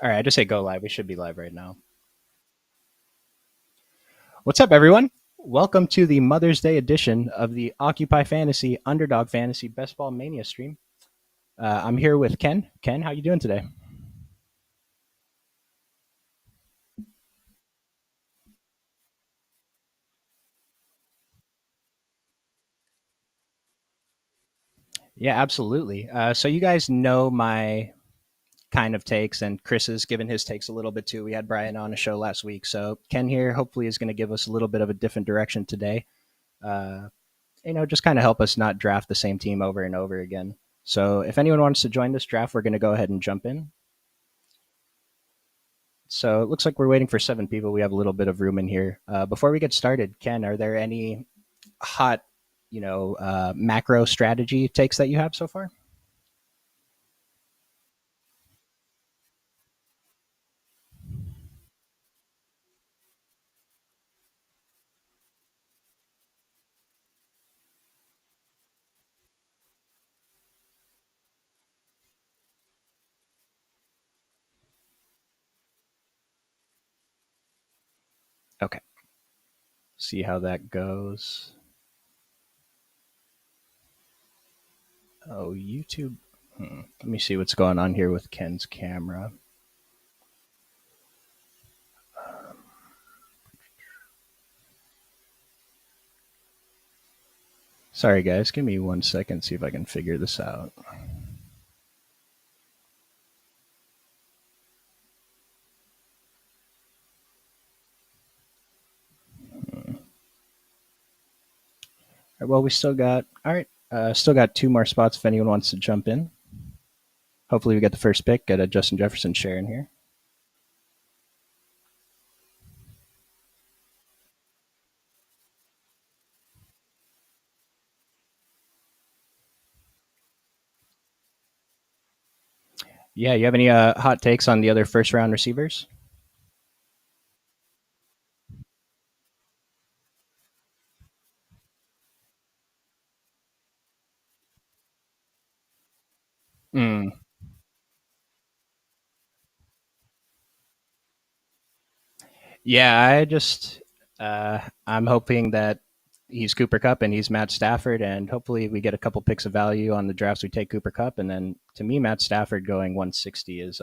All right, I just say go live. We should be live right now. What's up, everyone? Welcome to the Mother's Day edition of the Occupy Fantasy Underdog Fantasy Best Ball Mania stream. I'm here with Ken. Ken, how you doing today? Yeah, absolutely. So you guys know my kind of takes, and Chris has given his takes a little bit too. We had Brian on a show last week, so Ken here hopefully is going to give us a little bit of a different direction today. Uh, just kind of help us not draft the same team over and over again. So if anyone wants to join this draft, we're going to go ahead and jump in. So it looks like we're waiting for 7 people. We have a little bit of room in here. Before we get started, Ken, are there any hot, macro strategy takes that you have so far? Okay, see how that goes. Oh, YouTube. Let me see what's going on here with Ken's camera. Sorry, guys. Give me 1 second. See if I can figure this out. All right, well, we still got. All right. Still got 2 more spots if anyone wants to jump in. Hopefully, we get the first pick. Get a Justin Jefferson share in here. Yeah, you have any hot takes on the other first round receivers? Mm. Yeah, I'm hoping that he's Cooper Cup and he's Matt Stafford, and hopefully we get a couple picks of value on the drafts we take Cooper Cup, and then to me Matt Stafford going 160 is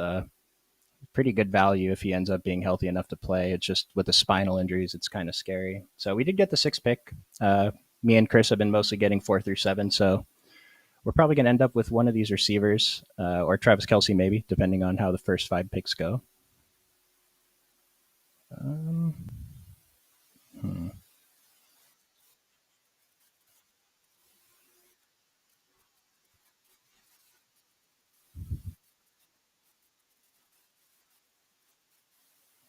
pretty good value if he ends up being healthy enough to play. It's just with the spinal injuries, it's kind of scary. So we did get the 6th pick. Me and Chris have been mostly getting 4 through 7, so we're probably going to end up with one of these receivers or Travis Kelsey maybe, depending on how the first 5 picks go. Um, hmm.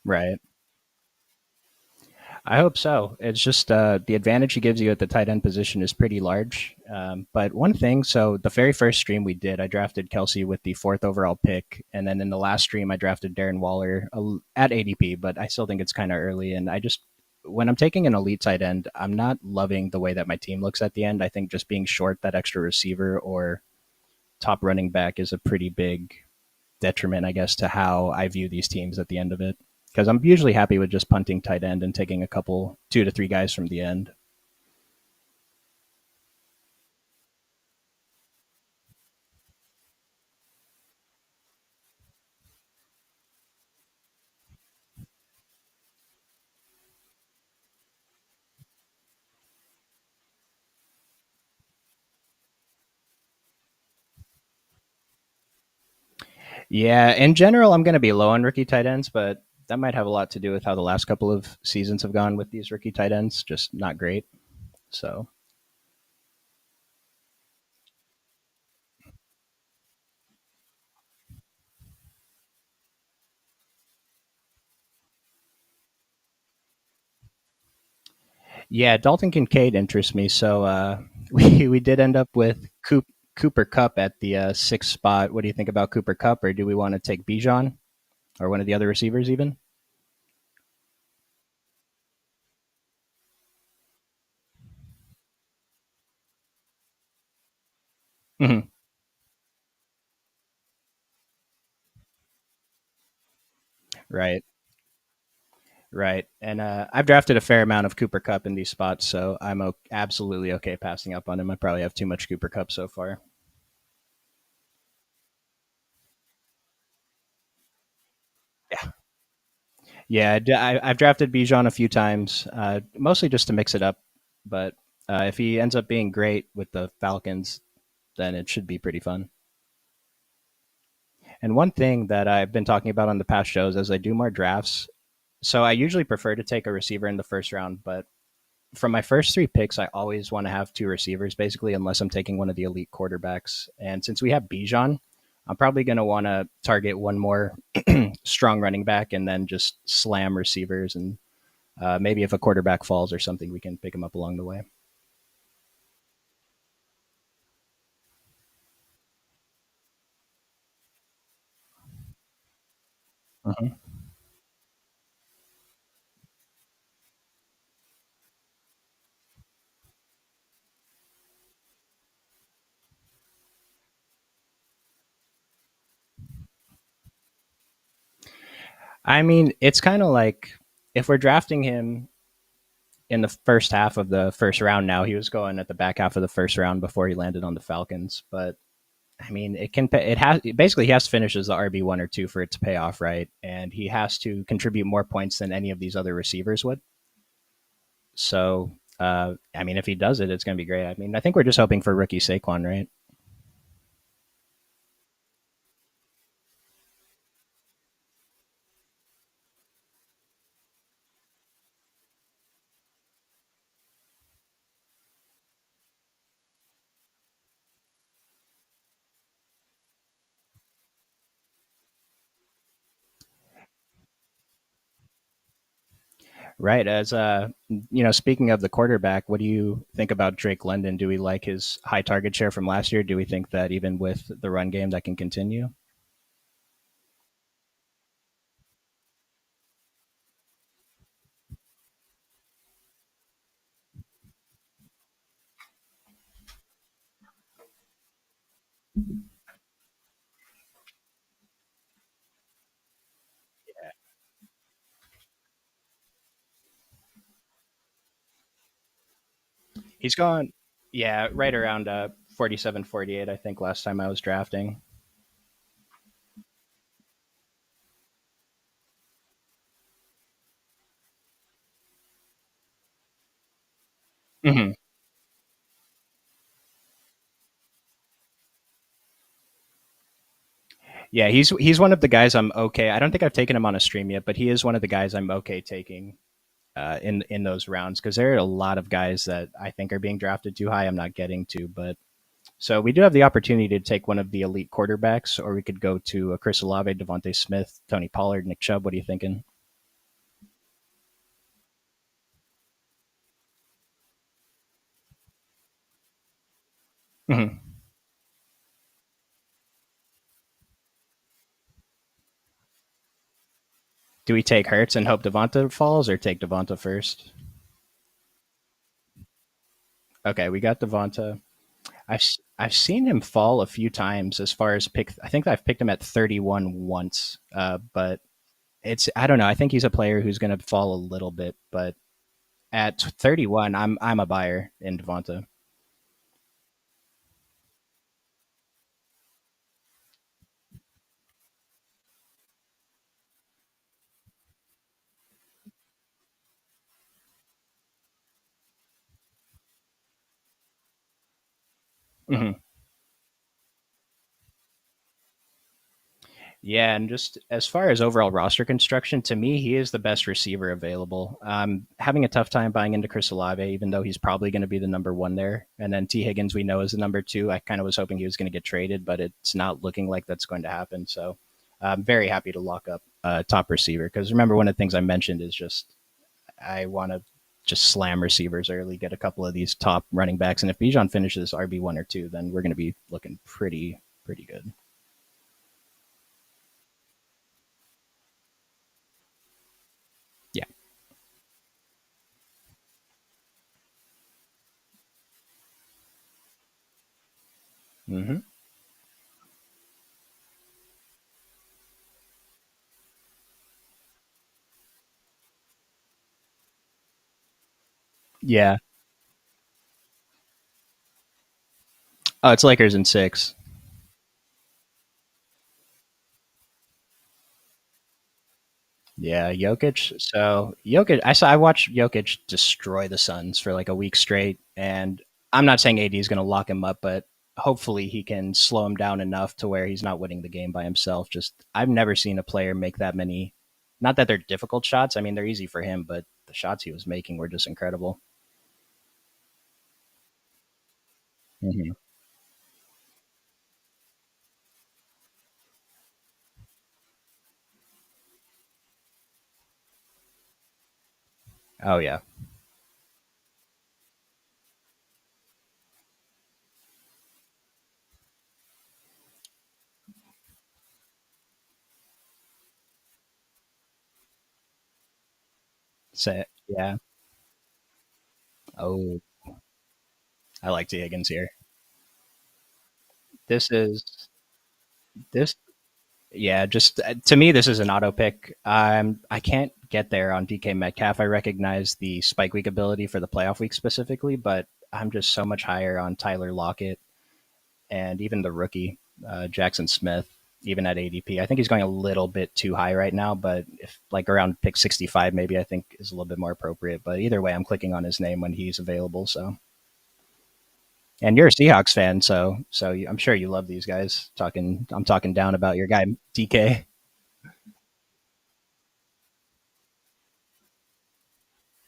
Right. I hope so. It's just the advantage he gives you at the tight end position is pretty large. But one thing, so the very first stream we did, I drafted Kelsey with the 4th overall pick, and then in the last stream, I drafted Darren Waller at ADP. But I still think it's kind of early, and I just when I'm taking an elite tight end, I'm not loving the way that my team looks at the end. I think just being short that extra receiver or top running back is a pretty big detriment, I guess, to how I view these teams at the end of it. Because I'm usually happy with just punting tight end and taking a couple 2 to 3 guys from the end. Yeah, in general, I'm going to be low on rookie tight ends, but that might have a lot to do with how the last couple of seasons have gone with these rookie tight ends. Just not great. So, yeah, Dalton Kincaid interests me. So, we did end up with Cooper Cup at the 6th spot. What do you think about Cooper Cup, or do we want to take Bijan or one of the other receivers even? Mhm. Right. Right. And I've drafted a fair amount of Cooper Cup in these spots, so absolutely okay passing up on him. I probably have too much Cooper Cup so far. Yeah. Yeah. I've drafted Bijan a few times, mostly just to mix it up. But if he ends up being great with the Falcons, then it should be pretty fun. And one thing that I've been talking about on the past shows as I do more drafts, so I usually prefer to take a receiver in the first round, but from my first three picks, I always want to have two receivers, basically, unless I'm taking one of the elite quarterbacks. And since we have Bijan, I'm probably going to want to target one more strong running back and then just slam receivers. And maybe if a quarterback falls or something, we can pick him up along the way. Mhm. I mean, it's kind of like if we're drafting him in the first half of the first round now, he was going at the back half of the first round before he landed on the Falcons. But I mean, it can pay, it has basically he has to finish as the RB1 or two for it to pay off, right? And he has to contribute more points than any of these other receivers would. So, I mean, if he does it, it's going to be great. I mean, I think we're just hoping for rookie Saquon, right? Right. As speaking of the quarterback, what do you think about Drake London? Do we like his high target share from last year? Do we think that even with the run game that can continue? He's gone, yeah, right around 47, 48, I think, last time I was drafting. Hmm. Yeah, he's one of the guys I'm okay. I don't think I've taken him on a stream yet, but he is one of the guys I'm okay taking in those rounds because there are a lot of guys that I think are being drafted too high. I'm not getting to, but so we do have the opportunity to take one of the elite quarterbacks, or we could go to Chris Olave, Devontae Smith, Tony Pollard, Nick Chubb. What are you thinking? Hmm. Do we take Hurts and hope Devonta falls, or take Devonta first? Okay, we got Devonta. I've seen him fall a few times as far as pick. I think I've picked him at 31 once, but it's I don't know. I think he's a player who's going to fall a little bit, but at 31, I'm a buyer in Devonta. Hmm. Yeah, and just as far as overall roster construction, to me, he is the best receiver available. Having a tough time buying into Chris Olave, even though he's probably going to be the number one there. And then T. Higgins, we know, is the number two. I kind of was hoping he was going to get traded, but it's not looking like that's going to happen. So I'm very happy to lock up top receiver because remember, one of the things I mentioned is just I want to just slam receivers early, get a couple of these top running backs. And if Bijan finishes RB1 or two, then we're going to be looking pretty good. Yeah. Hmm. Yeah. Oh, it's Lakers in six. Yeah, Jokic. So Jokic, I watched Jokic destroy the Suns for like a week straight, and I'm not saying AD is going to lock him up, but hopefully he can slow him down enough to where he's not winning the game by himself. Just I've never seen a player make that many. Not that they're difficult shots. I mean, they're easy for him, but the shots he was making were just incredible. Hmm. Oh yeah, yeah. Oh, I like T Higgins here. This is this Yeah, just to me, this is an auto pick. I can't get there on DK Metcalf. I recognize the spike week ability for the playoff week specifically, but I'm just so much higher on Tyler Lockett and even the rookie Jackson Smith, even at ADP. I think he's going a little bit too high right now, but if like around pick 65, maybe I think is a little bit more appropriate. But either way, I'm clicking on his name when he's available. So, and you're a Seahawks fan, so I'm sure you love these guys. I'm talking down about your guy DK.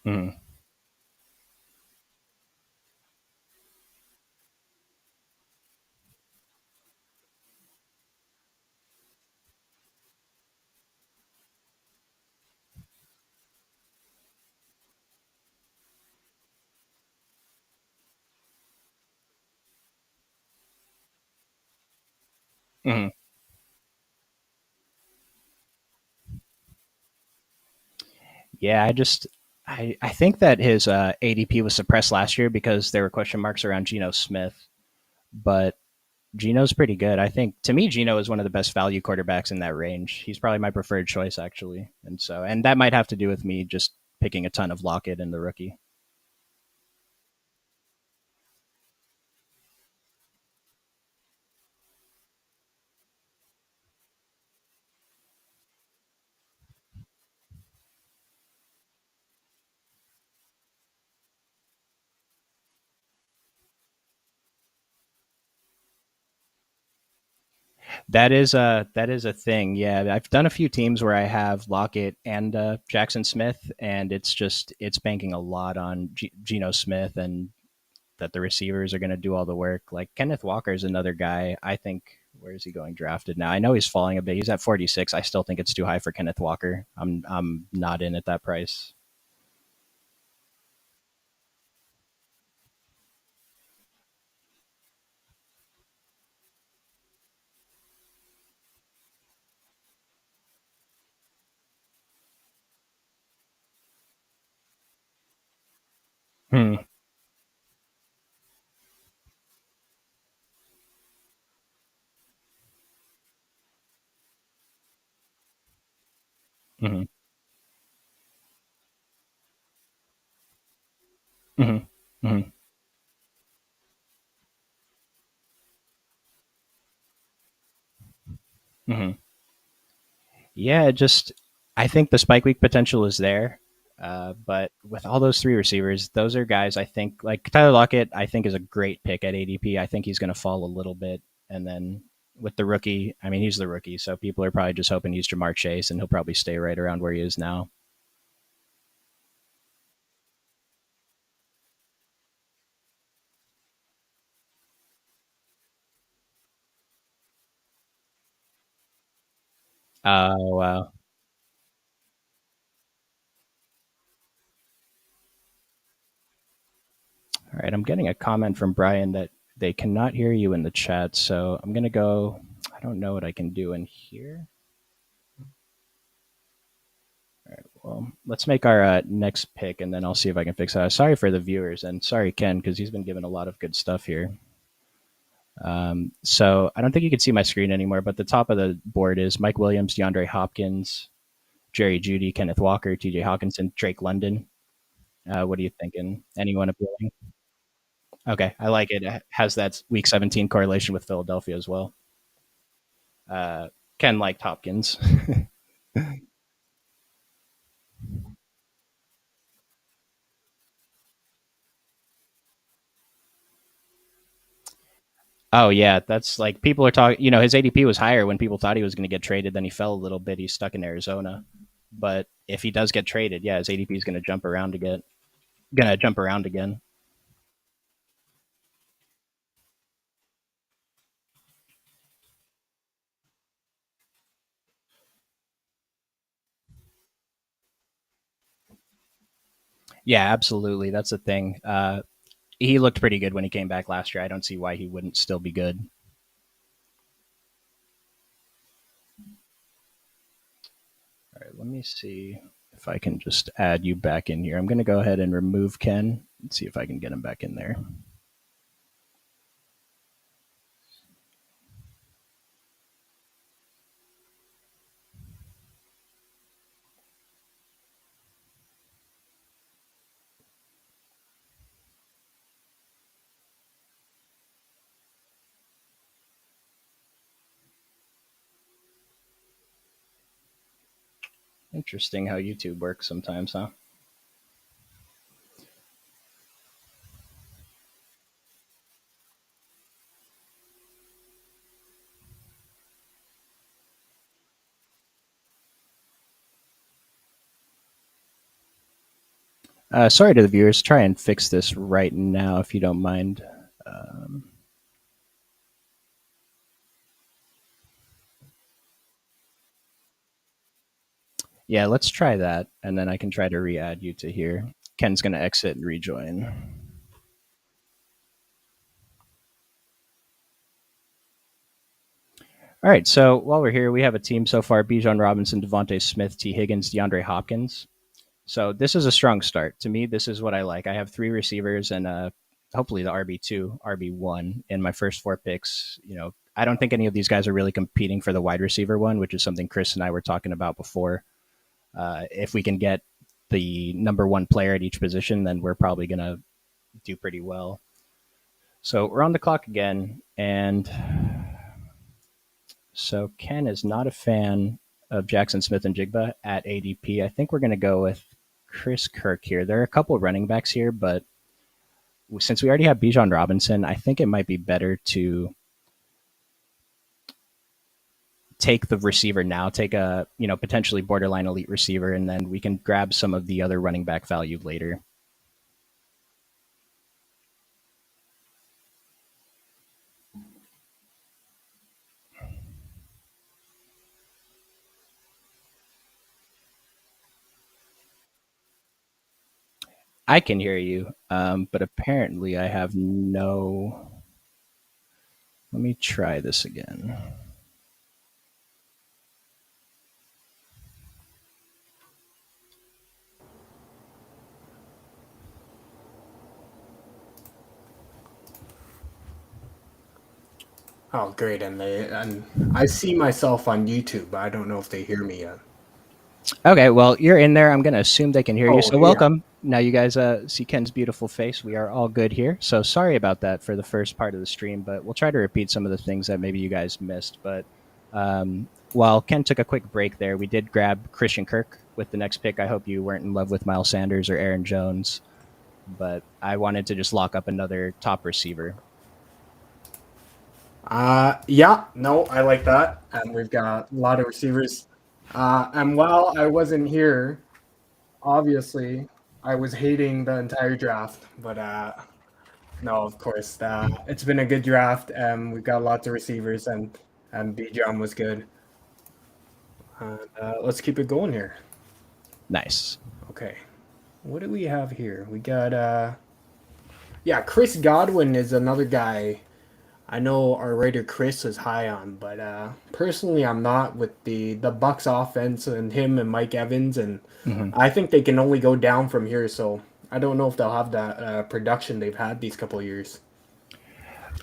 Mm-hmm. Mm-hmm. Yeah, I think that his ADP was suppressed last year because there were question marks around Geno Smith, but Geno's pretty good. I think to me Geno is one of the best value quarterbacks in that range. He's probably my preferred choice actually. And that might have to do with me just picking a ton of Lockett and the rookie. That is a thing. Yeah, I've done a few teams where I have Lockett and Jackson Smith, and it's banking a lot on Geno Smith and that the receivers are going to do all the work. Like Kenneth Walker is another guy. I think where is he going drafted now? I know he's falling a bit. He's at 46. I still think it's too high for Kenneth Walker. I'm not in at that price. Hmm. Hmm. Hmm. Hmm. Hmm. Yeah, just I think the spike week potential is there. But with all those three receivers, those are guys I think like Tyler Lockett. I think is a great pick at ADP. I think he's going to fall a little bit, and then with the rookie, I mean he's the rookie, so people are probably just hoping he's Jamar Chase, and he'll probably stay right around where he is now. Oh wow! All right, I'm getting a comment from Brian that they cannot hear you in the chat, so I'm gonna go. I don't know what I can do in here. Well, let's make our next pick, and then I'll see if I can fix that. Sorry for the viewers, and sorry Ken because he's been given a lot of good stuff here. So I don't think you can see my screen anymore, but the top of the board is Mike Williams, DeAndre Hopkins, Jerry Judy, Kenneth Walker, T.J. Hawkinson, Drake London. What are you thinking? Anyone appealing? Okay, I like it. It has that Week 17 correlation with Philadelphia as well. Uh, Ken liked Hopkins. Oh yeah, that's like people are talking. His ADP was higher when people thought he was going to get traded. Then he fell a little bit. He's stuck in Arizona. But if he does get traded, yeah, his ADP is going to jump around again. Going to jump around again. Yeah, absolutely. That's the thing. He looked pretty good when he came back last year. I don't see why he wouldn't still be good. All right, let me see if I can just add you back in here. I'm going to go ahead and remove Ken and see if I can get him back in there. Interesting how YouTube works sometimes, huh? Sorry to the viewers. Try and fix this right now if you don't mind. Um, yeah, let's try that, and then I can try to re-add you to here. Ken's going to exit and rejoin. All right, so while we're here, we have a team so far: Bijan Robinson, Devontae Smith, T. Higgins, DeAndre Hopkins. So this is a strong start. To me, this is what I like. I have three receivers and hopefully the RB2, RB1 in my first four picks. I don't think any of these guys are really competing for the wide receiver one, which is something Chris and I were talking about before. If we can get the number one player at each position, then we're probably going to do pretty well. So we're on the clock again. And so Ken is not a fan of Jackson Smith and Jigba at ADP. I think we're going to go with Chris Kirk here. There are a couple of running backs here, but since we already have Bijan Robinson, I think it might be better to take the receiver now, take a potentially borderline elite receiver, and then we can grab some of the other running back value later. I can hear you, but apparently I have no. Let me try this again. Oh, great! And I see myself on YouTube, but I don't know if they hear me yet. Okay, well, you're in there. I'm going to assume they can hear you. Oh, So, yeah. welcome. Now, you guys see Ken's beautiful face. We are all good here. So, sorry about that for the first part of the stream, but we'll try to repeat some of the things that maybe you guys missed. But while Ken took a quick break there, we did grab Christian Kirk with the next pick. I hope you weren't in love with Miles Sanders or Aaron Jones, but I wanted to just lock up another top receiver. Yeah. No, I like that. And we've got a lot of receivers. And while I wasn't here, obviously, I was hating the entire draft. But no, of course, it's been a good draft. And we've got lots of receivers, and Bijan was good. And let's keep it going here. Nice. Okay. What do we have here? We got yeah, Chris Godwin is another guy I know our writer Chris is high on, but personally I'm not with the Bucks offense and him and Mike Evans, and Mm-hmm. I think they can only go down from here. So I don't know if they'll have that production they've had these couple of years.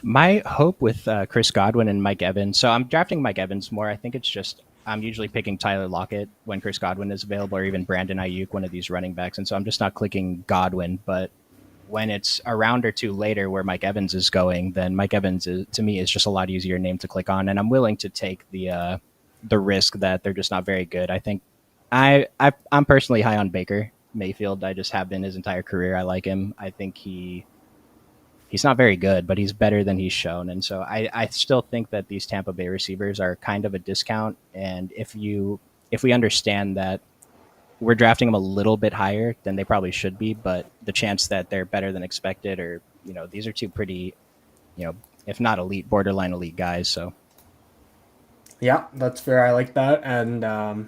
My hope with Chris Godwin and Mike Evans. So I'm drafting Mike Evans more. I think it's just I'm usually picking Tyler Lockett when Chris Godwin is available, or even Brandon Ayuk, one of these running backs, and so I'm just not clicking Godwin. But when it's a round or two later where Mike Evans is going, then Mike Evans is, to me, is just a lot easier name to click on, and I'm willing to take the risk that they're just not very good. I think I'm personally high on Baker Mayfield. I just have been his entire career. I like him. I think he's not very good, but he's better than he's shown. And so I still think that these Tampa Bay receivers are kind of a discount. And if we understand that we're drafting them a little bit higher than they probably should be, but the chance that they're better than expected, or these are two pretty, if not elite, borderline elite guys. So Yeah, that's fair. I like that, and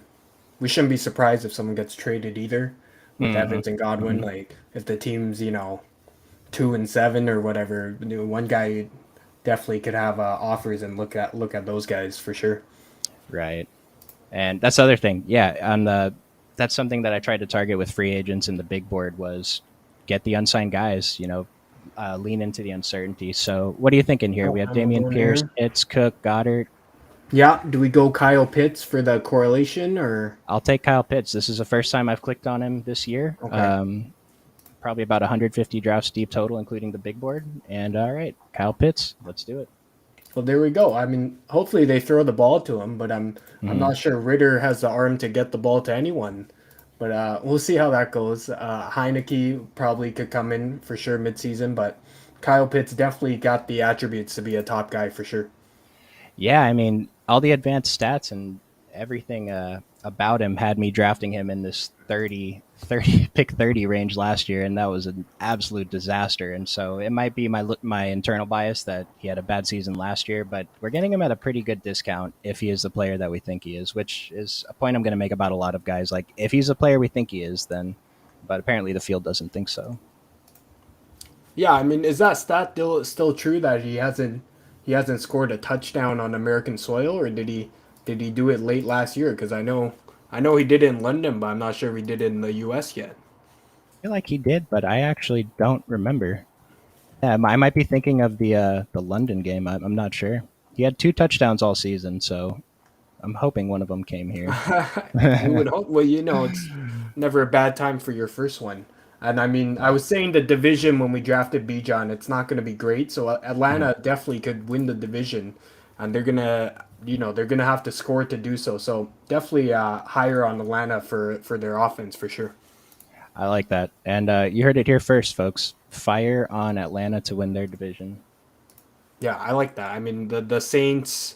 we shouldn't be surprised if someone gets traded either with mm-hmm, Evans and Godwin. mm-hmm. Like if the team's 2-7 or whatever, one guy definitely could have offers and look at those guys for sure. Right. And that's the other thing. Yeah, on the that's something that I tried to target with free agents in the big board was get the unsigned guys. Lean into the uncertainty. So, what are you thinking here? Oh, We have I'm Damian going Pierce, here. Pitts, Cook, Goddard. Yeah, do we go Kyle Pitts for the correlation or I'll take Kyle Pitts. This is the first time I've clicked on him this year. okay? Probably about 150 drafts deep total, including the big board. And all right, Kyle Pitts, let's do it. Well, there we go. I mean, hopefully they throw the ball to him, but I'm Mm-hmm. not sure Ritter has the arm to get the ball to anyone. But we'll see how that goes. Heineke probably could come in for sure midseason, but Kyle Pitts definitely got the attributes to be a top guy for sure. Yeah, I mean, all the advanced stats and everything about him had me drafting him in this 30 pick 30 range last year, and that was an absolute disaster. And so it might be my internal bias that he had a bad season last year, but we're getting him at a pretty good discount if he is the player that we think he is, which is a point I'm going to make about a lot of guys. Like, if he's the player we think he is, then, but apparently the field doesn't think so. Yeah, I mean, is that stat still true that he hasn't scored a touchdown on American soil, or did he do it late last year? Because I know he did it in London, but I'm not sure if he did it in the U.S. yet. I feel like he did, but I actually don't remember. Yeah, I might be thinking of the London game. I'm not sure. He had two touchdowns all season, so I'm hoping one of them came here. We would hope. Well, it's never a bad time for your first one. And I mean, I Right. was saying the division when we drafted Bijan, it's not going to be great. So Mhm. Atlanta definitely could win the division, and they're gonna have to score to do so. So definitely higher on Atlanta for their offense for sure. I like that. And you heard it here first, folks. Fire on Atlanta to win their division. Yeah, I like that. I mean, the Saints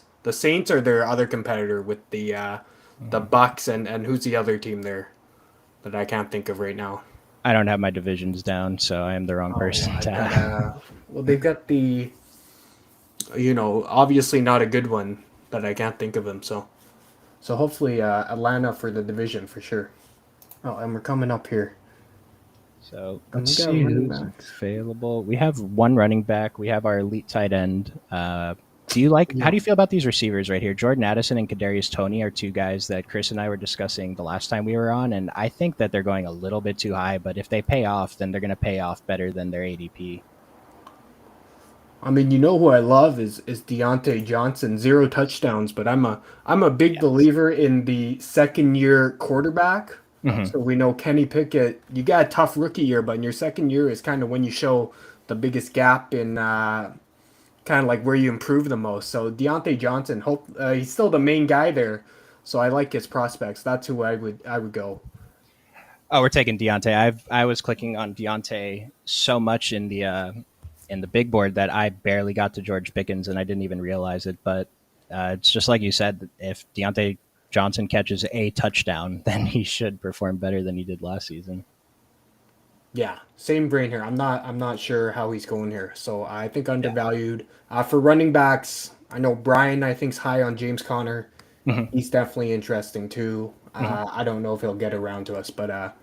are their other competitor with the Mhm. Bucks and who's the other team there that I can't think of right now. I don't have my divisions down, so I am the wrong Oh, person I've to got ask. well, they've got obviously not a good one, but I can't think of them. So hopefully Atlanta for the division for sure. Oh, and we're coming up here, So and let's we got see running who's backs. available. We have one running back. We have our elite tight end. Do you like? How Yeah, do you feel about these receivers right here? Jordan Addison and Kadarius Toney are two guys that Chris and I were discussing the last time we were on, and I think that they're going a little bit too high. But if they pay off, then they're going to pay off better than their ADP. I mean, who I love is Deontay Johnson, 0 touchdowns, but I'm a big Yes. believer in the second year quarterback. Hmm. So we know Kenny Pickett, you got a tough rookie year, but in your second year is kind of when you show the biggest gap in kind of like where you improve the most. So Deontay Johnson, he's still the main guy there. So I like his prospects. That's who I would go. Oh, we're taking Deontay. I was clicking on Deontay so much in the big board that I barely got to George Pickens, and I didn't even realize it. But it's just like you said. If Deontay Johnson catches a touchdown, then he should perform better than he did last season. Yeah, same brain here. I'm not sure how he's going here. So I think Yeah. undervalued. For running backs, I know Brian I think's high on James Conner. Hmm. He's definitely interesting too. Hmm. I don't know if he'll get around to us, but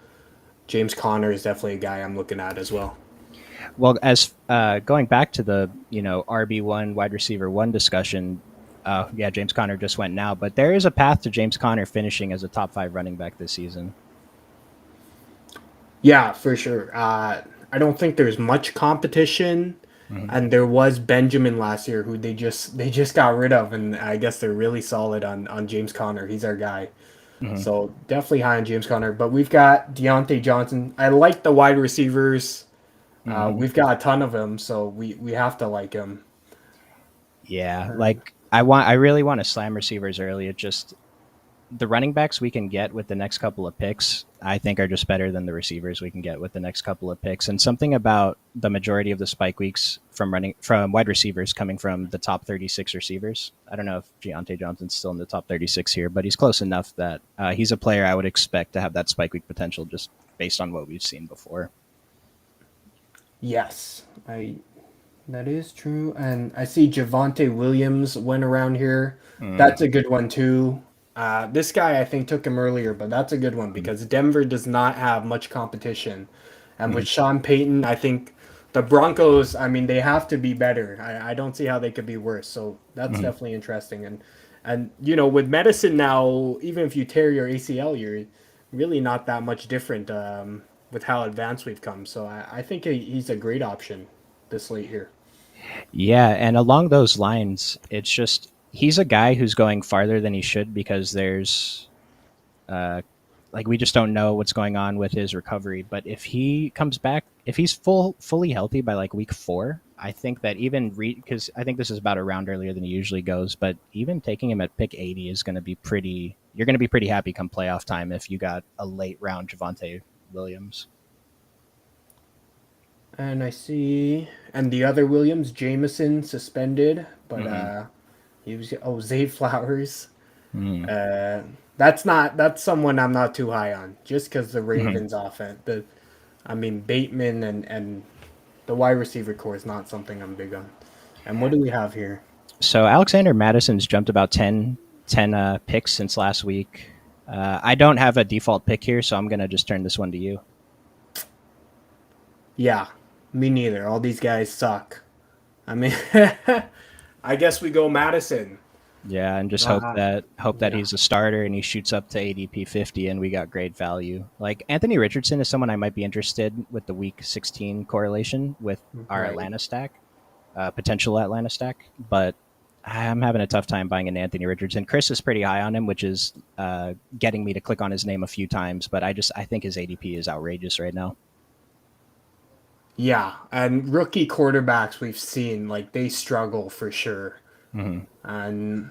James Conner is definitely a guy I'm looking at as well. Well, as going back to the RB1 wide receiver one discussion, yeah, James Conner just went now, but there is a path to James Conner finishing as a top five running back this season. Yeah, for sure. I don't think there's much competition Hmm. And there was Benjamin last year who they just got rid of, and I guess they're really solid on James Conner. He's our guy. Hmm. So definitely high on James Conner. But we've got Deontay Johnson. I like the wide receivers. Hmm. We've got a ton of them, so we have to like him. Yeah, And like I really want to slam receivers early. It just the running backs we can get with the next couple of picks, I think, are just better than the receivers we can get with the next couple of picks. And something about the majority of the spike weeks from wide receivers coming from the top 36 receivers. I don't know if Deontay Johnson's still in the top 36 here, but he's close enough that he's a player I would expect to have that spike week potential just based on what we've seen before. yes, I that is true. And I see Javonte Williams went around here. Mm-hmm. That's a good one too. This guy I think took him earlier, but that's a good one because Denver does not have much competition. And Mm-hmm. with Sean Payton, I think the Broncos, I mean, they have to be better. I don't see how they could be worse. So that's Mm-hmm. definitely interesting. And with medicine now, even if you tear your ACL, you're really not that much different with how advanced we've come. So I think he's a great option this late here. Yeah, and along those lines, it's just he's a guy who's going farther than he should because there's uh, like we just don't know what's going on with his recovery. But if he comes back, if he's fully healthy by like week 4, I think that even because I think this is about a round earlier than he usually goes, but even taking him at pick 80 is going to be pretty. You're going to be pretty happy come playoff time if you got a late round Javante Williams. And I see, and the other Williams, Jameson suspended, but Mm-hmm. he was Zay Flowers. Mm-hmm. Uh, that's someone I'm not too high on, just because the Mm-hmm. Ravens offense. I mean Bateman and the wide receiver core is not something I'm big on. And what do we have here? So Alexander Madison's jumped about 10 picks since last week. I don't have a default pick here, so I'm going to just turn this one to you. Yeah, me neither. All these guys suck. I mean, I guess we go Madison. Yeah, and just Uh, hope that yeah. he's a starter and he shoots up to ADP 50 and we got great value. Like Anthony Richardson is someone I might be interested with the week 16 correlation with our Right. Atlanta stack, potential Atlanta stack, but I'm having a tough time buying an Anthony Richardson. Chris is pretty high on him, which is getting me to click on his name a few times, but I think his ADP is outrageous right now. Yeah, and rookie quarterbacks we've seen like they struggle for sure, Mm-hmm. and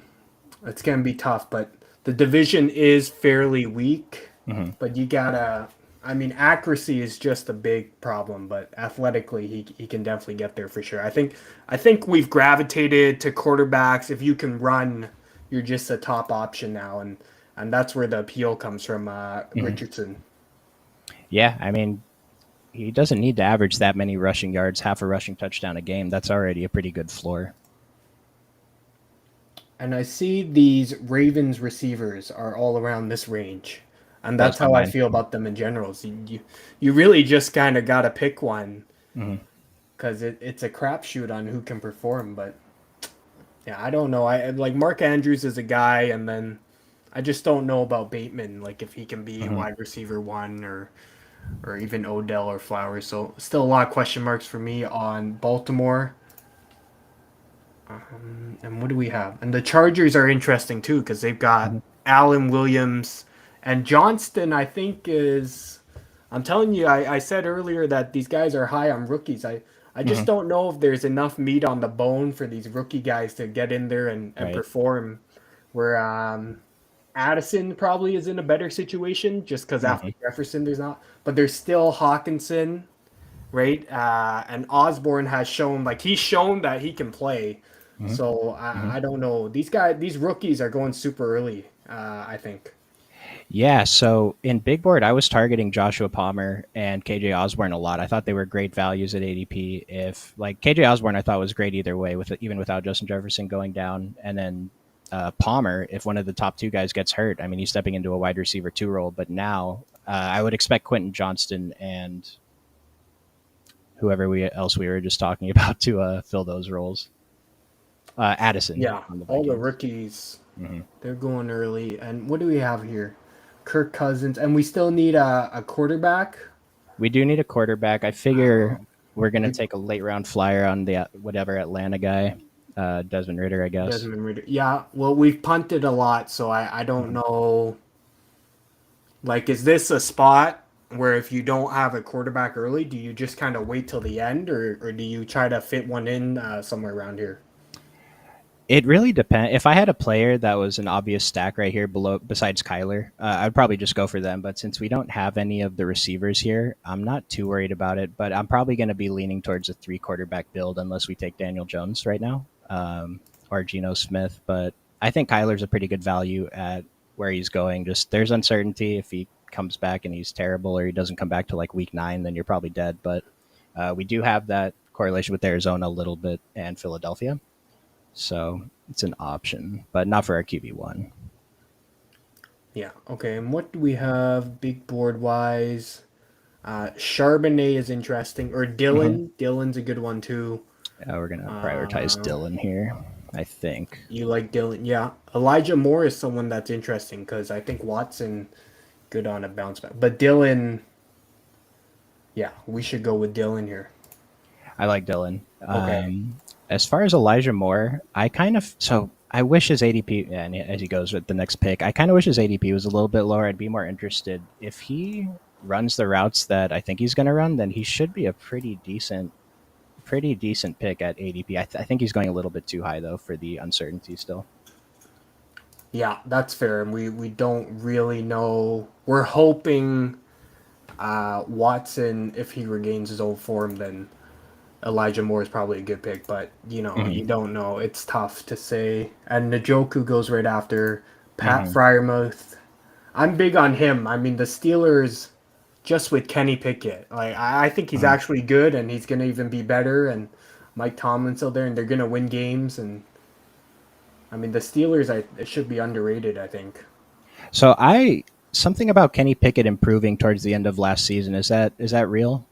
it's gonna be tough. But the division is fairly weak. Mm-hmm. But you gotta, I mean, accuracy is just a big problem. But athletically, he can definitely get there for sure. I think we've gravitated to quarterbacks. If you can run, you're just a top option now, and that's where the appeal comes from. Mm-hmm. Richardson. Yeah, I mean, he doesn't need to average that many rushing yards, half a rushing touchdown a game. That's already a pretty good floor. And I see these Ravens receivers are all around this range. And Blows that's my how I mind. feel about them in general. So you really just kind of got to pick one Mm-hmm. because it's a crapshoot on who can perform. But yeah, I don't know. I like Mark Andrews is a guy, and then I just don't know about Bateman, like if he can be Mm-hmm. wide receiver one or even Odell or Flowers. So still a lot of question marks for me on Baltimore. And what do we have? And the Chargers are interesting too because they've got Mm-hmm. Allen Williams and Johnston. I think is. I'm telling you, I said earlier that these guys are high on rookies. I Mm-hmm. just don't know if there's enough meat on the bone for these rookie guys to get in there and Right. perform. Where Addison probably is in a better situation just because Mm-hmm. after Jefferson there's not, but there's still Hawkinson, right? And Osborne has shown like he's shown that he can play. So Mm-hmm. I don't know. These rookies are going super early. I think. Yeah, so in big board, I was targeting Joshua Palmer and KJ Osborne a lot. I thought they were great values at ADP. If like KJ Osborne, I thought was great either way, with even without Justin Jefferson going down, and then Palmer, if one of the top two guys gets hurt, I mean he's stepping into a wide receiver 2 role. But now I would expect Quentin Johnston and whoever we else we were just talking about to fill those roles. Addison Yeah, on the all the Vikings. rookies, Hmm. they're going early. And what do we have here? Kirk Cousins, and we still need a quarterback. We do need a quarterback. I figure Um, we're gonna We take a late round flyer on the whatever Atlanta guy, Desmond Ritter, I guess. Desmond Ridder. Yeah, well, we've punted a lot, so I don't Mhm. know. Like, is this a spot where if you don't have a quarterback early, do you just kind of wait till the end, or do you try to fit one in somewhere around here? It really depends. If I had a player that was an obvious stack right here below, besides Kyler, I'd probably just go for them. But since we don't have any of the receivers here, I'm not too worried about it. But I'm probably going to be leaning towards a three quarterback build unless we take Daniel Jones right now, or Geno Smith. But I think Kyler's a pretty good value at where he's going. Just there's uncertainty if he comes back and he's terrible, or he doesn't come back to like week 9, then you're probably dead. But we do have that correlation with Arizona a little bit and Philadelphia. So it's an option, but not for our QB1. Yeah. Okay. And what do we have big board wise? Charbonnet is interesting, or Mm-hmm. Dylan. Dylan's a good one too. We're going to prioritize Uh, Dylan here, I think. you like Dylan? Yeah. Elijah Moore is someone that's interesting because I think Watson good on a bounce back, but Dylan. Yeah, we should go with Dylan here. I like Dylan. Okay. As far as Elijah Moore, I wish his ADP, and as he goes with the next pick, I kind of wish his ADP was a little bit lower. I'd be more interested. If he runs the routes that I think he's going to run, then he should be a pretty decent pick at ADP. I think he's going a little bit too high though for the uncertainty still. Yeah, that's fair, and we don't really know. We're hoping Watson, if he regains his old form, then Elijah Moore is probably a good pick, but Mm-hmm. you don't know. It's tough to say. And Njoku goes right after Pat Mm-hmm. Fryermuth. I'm big on him. I mean, the Steelers just with Kenny Pickett. Like I think he's Mm-hmm. actually good, and he's gonna even be better. And Mike Tomlin's still there, and they're gonna win games. And I mean, the Steelers, it should be underrated. I think. So I something about Kenny Pickett improving towards the end of last season. Is that real?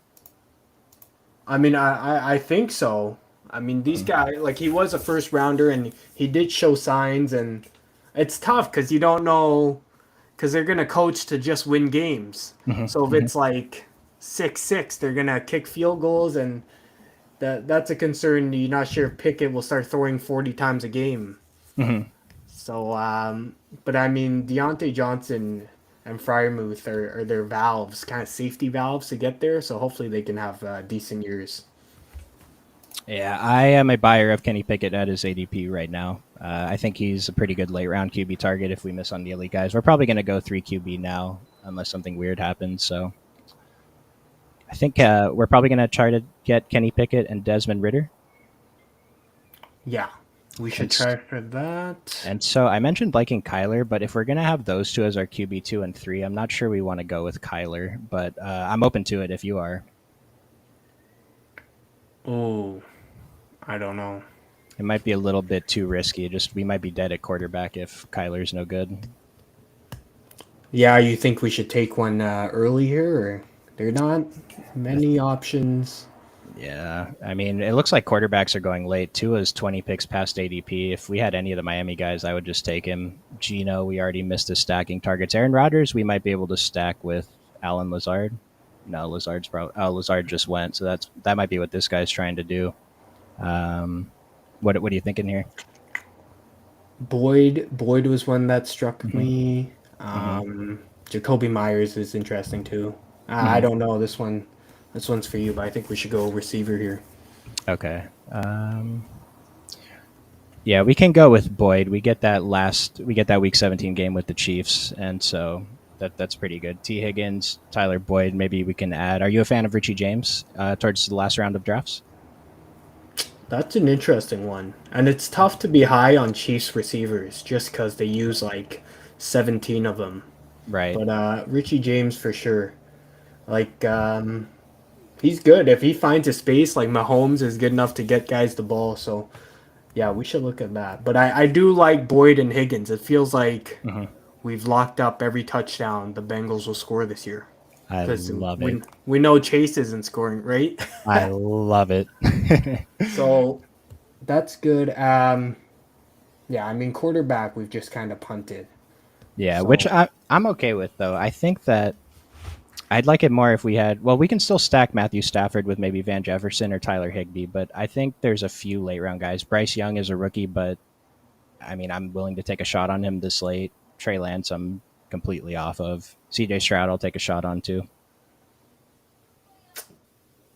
I mean, I think so. I mean, these Mm-hmm. guys, like, he was a first rounder and he did show signs, and it's tough because you don't know, because they're going to coach to just win games. So if Mm-hmm. it's like 6-6, they're going to kick field goals, and that's a concern. You're not sure if Pickett will start throwing 40 times a game. Mm-hmm. So, but I mean, Deontay Johnson and Fryermuth are their valves, kind of safety valves to get there. So hopefully they can have decent years. Yeah, I am a buyer of Kenny Pickett at his ADP right now. I think he's a pretty good late round QB target if we miss on the elite guys. We're probably going to go 3 QB now unless something weird happens. So I think we're probably going to try to get Kenny Pickett and Desmond Ritter. Yeah, we should And try for that. and so I mentioned liking Kyler, but if we're going to have those two as our QB 2 and 3, I'm not sure we want to go with Kyler, but I'm open to it if you are. Oh, I don't know. It might be a little bit too risky. Just we might be dead at quarterback if Kyler's no good. Yeah, you think we should take one early here, or there are not many options? Yeah, I mean, it looks like quarterbacks are going late. Tua's 20 picks past ADP. If we had any of the Miami guys, I would just take him. Gino, we already missed his stacking targets. Aaron Rodgers, we might be able to stack with Alan Lazard. No, Lazard's probably. Oh, Lazard just went, so that might be what this guy's trying to do. Um, what are you thinking here? Boyd was one that struck Mm-hmm. me. Mm-hmm. Jacoby Myers is interesting too. I Mm-hmm. don't know this one. This one's for you, but I think we should go receiver here. Okay. Yeah, we can go with Boyd. We get that week 17 game with the Chiefs, and so that's pretty good. T. Higgins, Tyler Boyd, maybe we can add. Are you a fan of Richie James towards the last round of drafts? That's an interesting one, and it's tough to be high on Chiefs receivers just because they use like 17 of them. Right. But Richie James for sure. Like he's good if he finds a space. Like Mahomes is good enough to get guys the ball. So yeah, we should look at that. But I do like Boyd and Higgins. It feels like Hmm. we've locked up every touchdown the Bengals will score this year I because love it. we know Chase isn't scoring, right? I love it. So that's good. Yeah, I mean quarterback we've just kind of punted. Yeah, which So I'm okay with though. I think that I'd like it more if we had. Well, we can still stack Matthew Stafford with maybe Van Jefferson or Tyler Higbee, but I think there's a few late round guys. Bryce Young is a rookie, but I mean, I'm willing to take a shot on him this late. Trey Lance, I'm completely off of. CJ Stroud, I'll take a shot on too.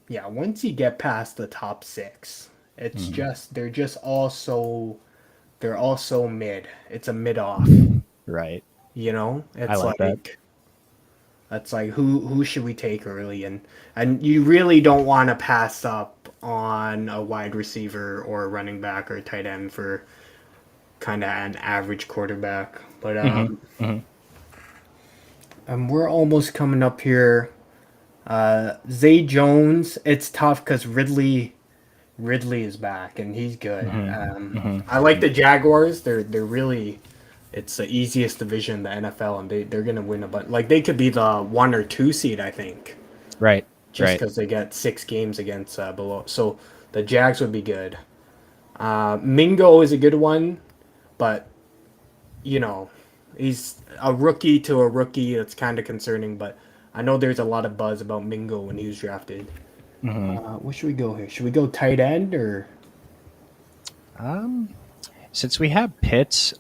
Yeah, once you get past the top six, it's Mm-hmm. just they're all so mid. It's a mid off. Right. You know, I it's like that. like who should we take early, and you really don't want to pass up on a wide receiver or a running back or a tight end for kind of an average quarterback. But Mm-hmm. Mm-hmm. and we're almost coming up here. Zay Jones, it's tough because Ridley is back and he's good. Mm-hmm. Mm-hmm. I like the Jaguars. They're really it's the easiest division in the NFL, and they're gonna win a bunch. Like they could be the 1 or 2 seed, I think, Right. just Right. because they get 6 games against below. So the Jags would be good. Mingo is a good one, but you know, he's a rookie to a rookie. That's kind of concerning, but I know there's a lot of buzz about Mingo when he was drafted. Mm-hmm. Where should we go here? Should we go tight end or Um, since we have Pitts,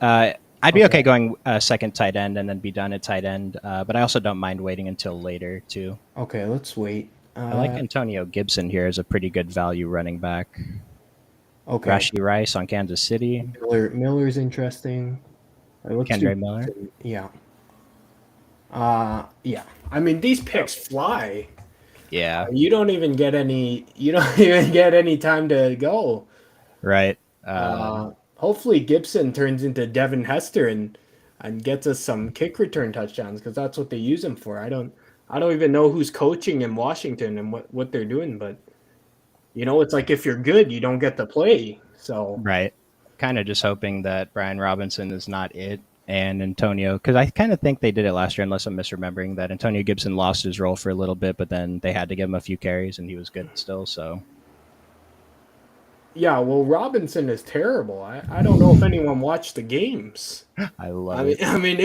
I'd be okay okay? going second tight end and then be done at tight end. But I also don't mind waiting until later too. Okay, let's wait. I like Antonio Gibson here as a pretty good value running back. Okay, Rashi Rice on Kansas City. Miller's interesting. All right, let's do Kendra Miller. yeah. Yeah. I mean, these picks fly. Yeah. You don't even get any. You don't even get any time to go. Right. Hopefully Gibson turns into Devin Hester and gets us some kick return touchdowns because that's what they use him for. I don't even know who's coaching in Washington and what they're doing, but it's like if you're good, you don't get to play. So Right. Kind of just hoping that Brian Robinson is not it and Antonio, because I kind of think they did it last year, unless I'm misremembering that Antonio Gibson lost his role for a little bit, but then they had to give him a few carries and he was good still. So yeah, well Robinson is terrible. I don't know if anyone watched the games. I love I mean it. I mean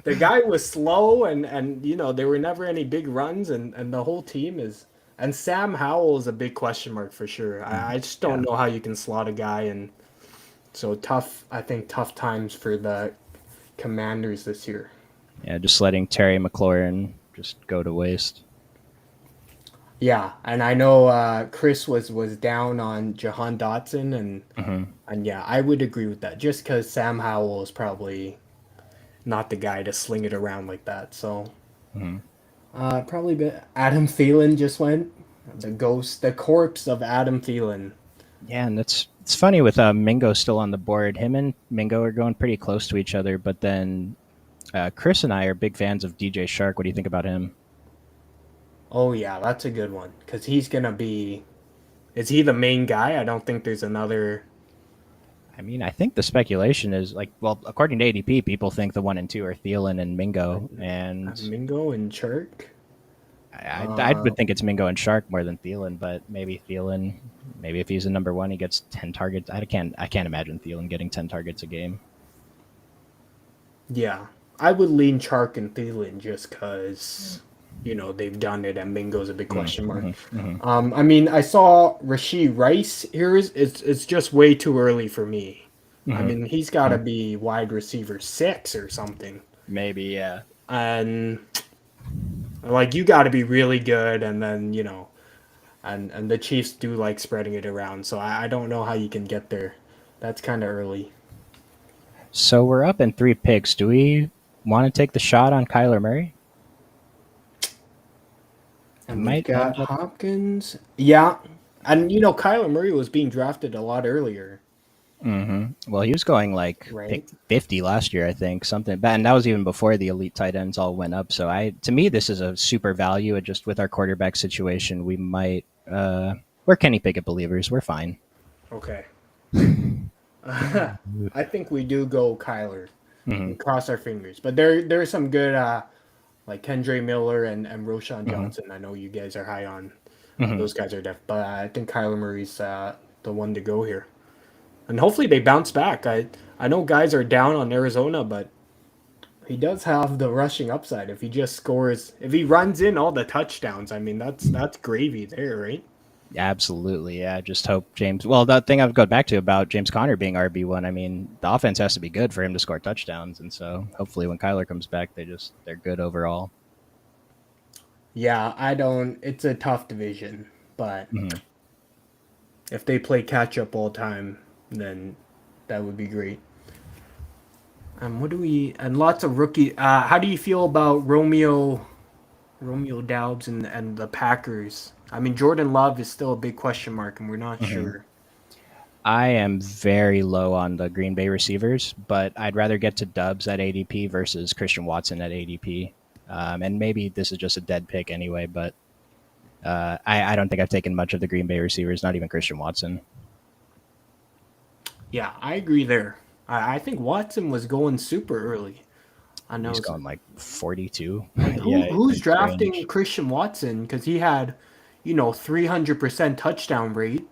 the guy was slow and there were never any big runs and the whole team is and Sam Howell is a big question mark for sure. I just don't Yeah. know how you can slot a guy and so tough. I think tough times for the Commanders this year. Yeah. Just letting Terry McLaurin just go to waste. Yeah, and I know Chris was down on Jahan Dotson Hmm. and yeah, I would agree with that. Just because Sam Howell is probably not the guy to sling it around like that. So Hmm. probably Adam Thielen just went. The ghost, the corpse of Adam Thielen. Yeah. And it's funny with Mingo still on the board. Him and Mingo are going pretty close to each other, but then Chris and I are big fans of DJ Shark. What do you think about him? Oh yeah, that's a good one because he's gonna be. Is he the main guy? I don't think there's another. I mean, I think the speculation is like, well, according to ADP, people think the 1 and 2 are Thielen and Mingo, and Mingo and Chirk. I would think it's Mingo and Shark more than Thielen, but maybe Thielen, maybe if he's a number one, he gets 10 targets. I can't imagine Thielen getting 10 targets a game. Yeah, I would lean Chark and Thielen just because they've done it, and Mingo's a big question mark. Mm-hmm, hmm. I mean, I saw Rasheed Rice here. It's just way too early for me. I Hmm. mean, he's got to be wide receiver 6 or something, Maybe, yeah. and like you got to be really good, and then and the Chiefs do like spreading it around. So I don't know how you can get there. That's kind of early. So we're up in 3 picks. Do we want to take the shot on Kyler Murray? It And we've might got end up. Hopkins. Yeah. And Kyler Murray was being drafted a lot earlier, Well, he was going like pick right? 50 last year, I think, something. And that was even before the elite tight ends all went up. So to me, this is a super value. And just with our quarterback situation, we might. We're Kenny Pickett believers. We're fine. Okay. I think we do go Kyler Hmm. and cross our fingers. But there's some good like Kendra Miller and Roshan Hmm. Johnson. I know you guys are high on. Hmm. Those guys are def. But I think Kyler Murray's the one to go here. And hopefully they bounce back. I know guys are down on Arizona, but He does have the rushing upside. If he just scores, if he runs in all the touchdowns, I mean that's gravy there, right? Absolutely, yeah. Just hope James. Well, that thing I've gone back to about James Conner being RB1. I mean, the offense has to be good for him to score touchdowns, and so hopefully when Kyler comes back, they're good overall. Yeah, I don't. It's a tough division, but Mm-hmm. if they play catch up all time, then that would be great. What do we and lots of rookie? How do you feel about Romeo Doubs and the Packers? I mean, Jordan Love is still a big question mark, and we're not Mm-hmm. sure. I am very low on the Green Bay receivers, but I'd rather get to Dubs at ADP versus Christian Watson at ADP. And maybe this is just a dead pick anyway, but I don't think I've taken much of the Green Bay receivers, not even Christian Watson. Yeah, I agree there. I think Watson was going super early. I know. He's going like 42. Like Yeah, it's who's in drafting range. Christian Watson because he had, 300% touchdown rate,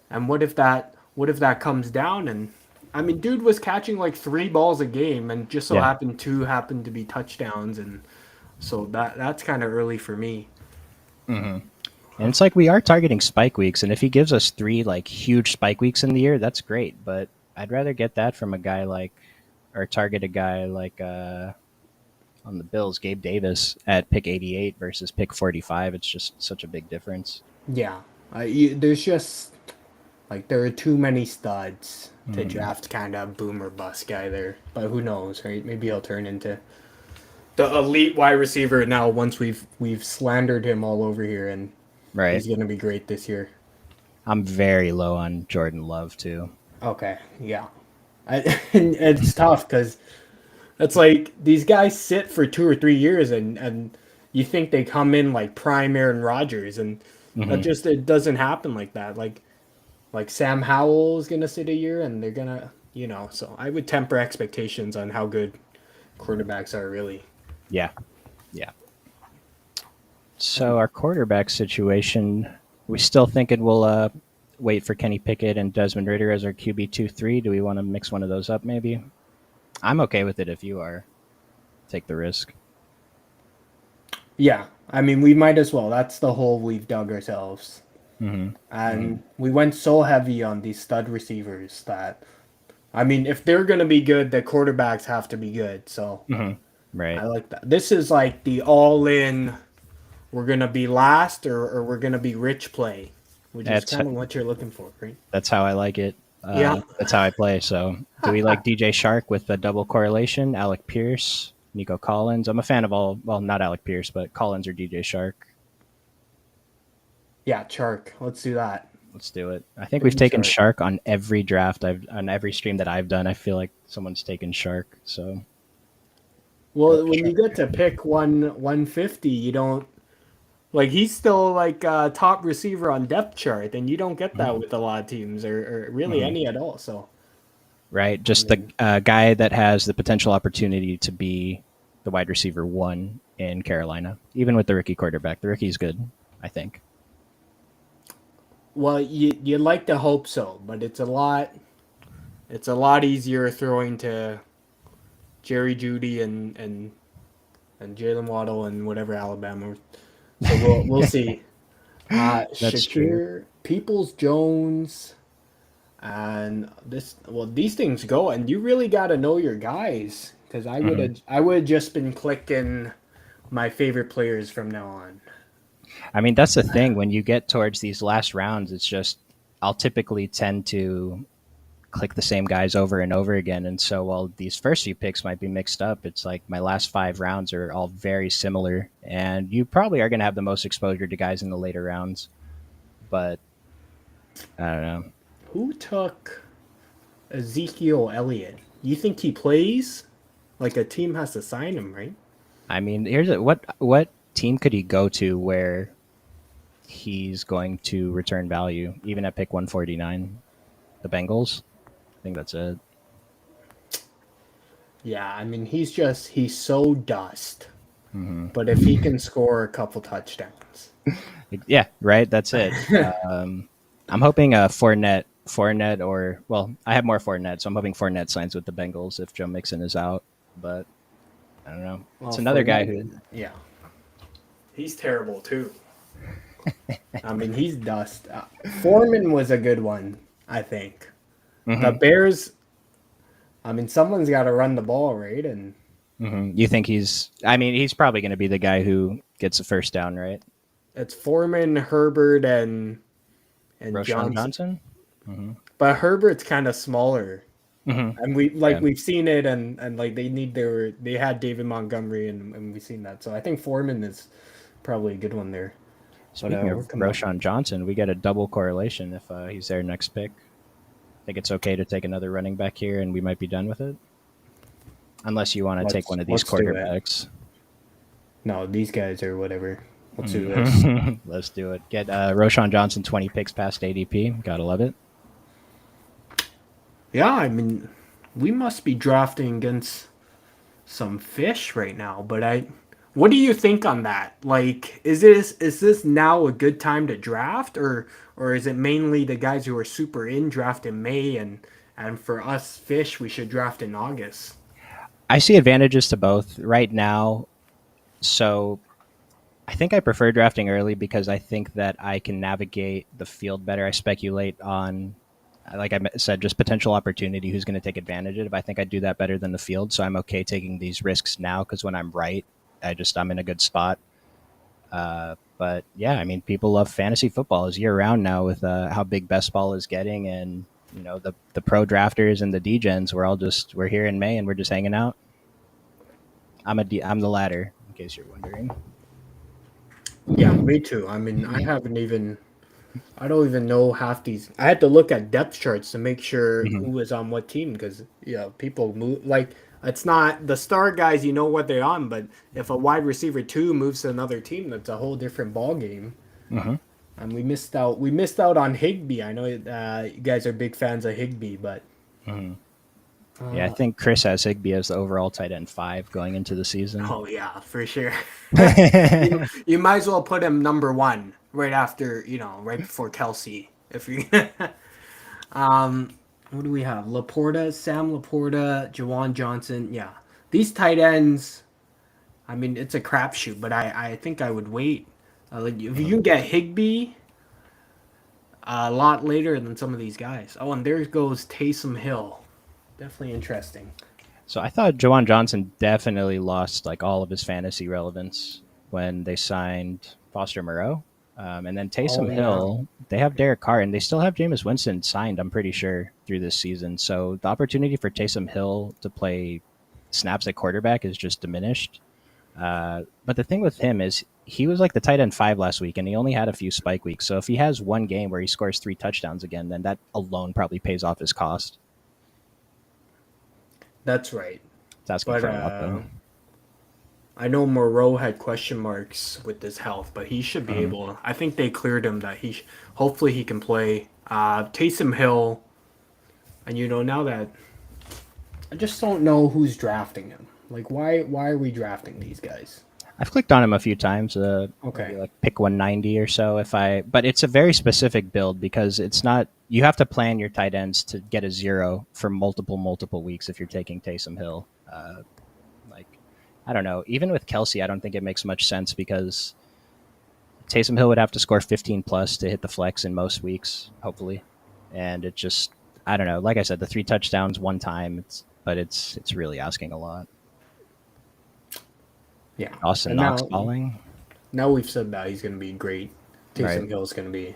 and what if that comes down and I mean, dude was catching like three balls a game, and just so Yeah. happened two happened to be touchdowns, and so that's kind of early for me. Mm-hmm. And it's like we are targeting spike weeks, and if he gives us three like huge spike weeks in the year, that's great. But I'd rather get that from a guy like, or target a guy like on the Bills, Gabe Davis at pick 88 versus pick 45. It's just such a big difference. Yeah, there's just like there are too many studs to Mm-hmm. draft kind of boomer bust guy there. But who knows, right? Maybe he'll turn into the elite wide receiver now once we've slandered him all over here, and Right. he's gonna be great this year. I'm very low on Jordan Love too. Okay, yeah. And it's tough because it's like these guys sit for 2 or 3 years, and you think they come in like prime Aaron Rodgers, and that Mm-hmm. just it doesn't happen like that. Like Sam Howell is gonna sit a year, and they're gonna So I would temper expectations on how good quarterbacks are really. Yeah. Yeah. So our quarterback situation, we still thinking we'll wait for Kenny Pickett and Desmond Ritter as our QB 2-3. Do we want to mix one of those up? Maybe. I'm okay with it if you are. Take the risk. Yeah, I mean we might as well. That's the hole we've dug ourselves, Mm-hmm. Mm-hmm. and we went so heavy on these stud receivers that I mean if they're gonna be good, the quarterbacks have to be good. So Mm-hmm. Right. I like that. This is like the all-in. We're gonna be last, or we're gonna be rich play, which is That's kind of what you're looking for, right? that's how I like it. Yeah. That's how I play. So, do we like DJ Shark with the double correlation? Alec Pierce, Nico Collins. I'm a fan of all. Well, not Alec Pierce, but Collins or DJ Shark. Yeah, Chark. Let's do that. Let's do it. I think we've Baby taken Chark. Shark on every draft I've on every stream that I've done. I feel like someone's taken Shark. So go Well, when you Shark. get to pick 150, you don't like he's still like top receiver on depth chart, and you don't get that with a lot of teams, or really Mm-hmm. any at all. So Right, I just the mean, guy that has the potential opportunity to be the wide receiver one in Carolina, even with the rookie quarterback. The rookie's good, I think. well, you like to hope so, but it's a lot easier throwing to Jerry Judy and Jalen Waddle and whatever Alabama. So we'll see. That's true. Shakir, Peoples Jones, and these things go, and you really got to know your guys because I would Hmm. have I would have just been clicking my favorite players from now on. I mean, that's the thing. When you get towards these last rounds, it's just I'll typically tend to click the same guys over and over again. And so while these first few picks might be mixed up, it's like my last 5 rounds are all very similar. And you probably are going to have the most exposure to guys in the later rounds. But I don't know. Who took Ezekiel Elliott? You think he plays? Like a team has to sign him, right? I mean, here's what team could he go to where he's going to return value, even at pick 149? The Bengals. I think that's it. Yeah, I mean he's so dust, Hmm. but if he can score a couple touchdowns, Yeah, right. That's it. I'm hoping Fournette, or well, I have more Fournette, so I'm hoping Fournette signs with the Bengals if Joe Mixon is out. But I don't know. It's Well, another guy who. Fournette, yeah, he's terrible too. I mean, he's dust. Foreman was a good one, I think. The Hmm. Bears. I mean, someone's got to run the ball, right? And You think he's? I mean, he's probably going to be the guy who gets the first down, right? it's Foreman, Herbert, and Roshan Johnson. Johnson. Hmm. But Herbert's kind of smaller, Hmm. and we like Yeah. we've seen it, and like they had David Montgomery, and we've seen that. So I think Foreman is probably a good one there. But Speaking we're of coming up. Roshan Johnson, we get a double correlation if he's their next pick. I think it's okay to take another running back here, and we might be done with it, unless you want to take one of these Let's do it. quarterbacks. No, these guys are whatever. Let's do this. Mhm. Let's do it. Get Roshan Johnson 20 picks past ADP. Gotta love it. Yeah, I mean, we must be drafting against some fish right now. But what do you think on that? Like, is this now a good time to draft, or is it mainly the guys who are super in draft in May, and for us fish we should draft in August? I see advantages to both right now. So I think I prefer drafting early because I think that I can navigate the field better. I speculate on, like I said, just potential opportunity, who's going to take advantage of it. I think I do that better than the field. So I'm okay taking these risks now because when I'm right, I'm in a good spot. But yeah, I mean, people love fantasy football is year round now with how big best ball is getting, and the pro drafters and the degens. We're here in May and we're just hanging out. I'm the latter, in case you're wondering. Yeah, me too. I mean, I don't even know half these. I had to look at depth charts to make sure Mhm. who was on what team because people move like it's not the star guys. You know what they're on, but if a wide receiver two moves to another team, that's a whole different ball game. Mhm. And we missed out. We missed out on Higby. I know you guys are big fans of Higby, but Mhm. Yeah, I uh, think Chris has Higby as the overall tight end 5 going into the season. oh yeah, for sure. You might as well put him number one right after right before Kelsey. If you what do we have? Laporta, Sam Laporta, Jawan Johnson. Yeah, these tight ends. I mean, it's a crapshoot, but I think I would wait. Like if you Mhm. can get Higby a lot later than some of these guys. Oh, and there goes Taysom Hill. Definitely interesting. So I thought Jawan Johnson definitely lost like all of his fantasy relevance when they signed Foster Moreau. And then Oh Taysom yeah, Hill, they have Derek Carr, and they still have Jameis Winston signed, I'm pretty sure, through this season. So the opportunity for Taysom Hill to play snaps at quarterback is just diminished. But the thing with him is he was like the tight end 5 last week, and he only had a few spike weeks. So if he has one game where he scores 3 touchdowns again, then that alone probably pays off his cost. that's right. It's asking But for a lot, though. I know Moreau had question marks with his health, but he should be Mhm. able. I think they cleared him that hopefully he can play. Taysom Hill, and now that I just don't know who's drafting him. Like why are we drafting these guys? I've clicked on him a few times, maybe Okay. like pick 190 or so. But it's a very specific build because it's not. You have to plan your tight ends to get a zero for multiple weeks if you're taking Taysom Hill. Like, I don't know. Even with Kelsey, I don't think it makes much sense because Taysom Hill would have to score 15 plus to hit the flex in most weeks, hopefully, and it just. I don't know. Like I said, the 3 touchdowns one time. It's really asking a lot. Yeah. Austin And Knox now balling, now we've said that he's gonna be great. right? Taysom Hill's gonna be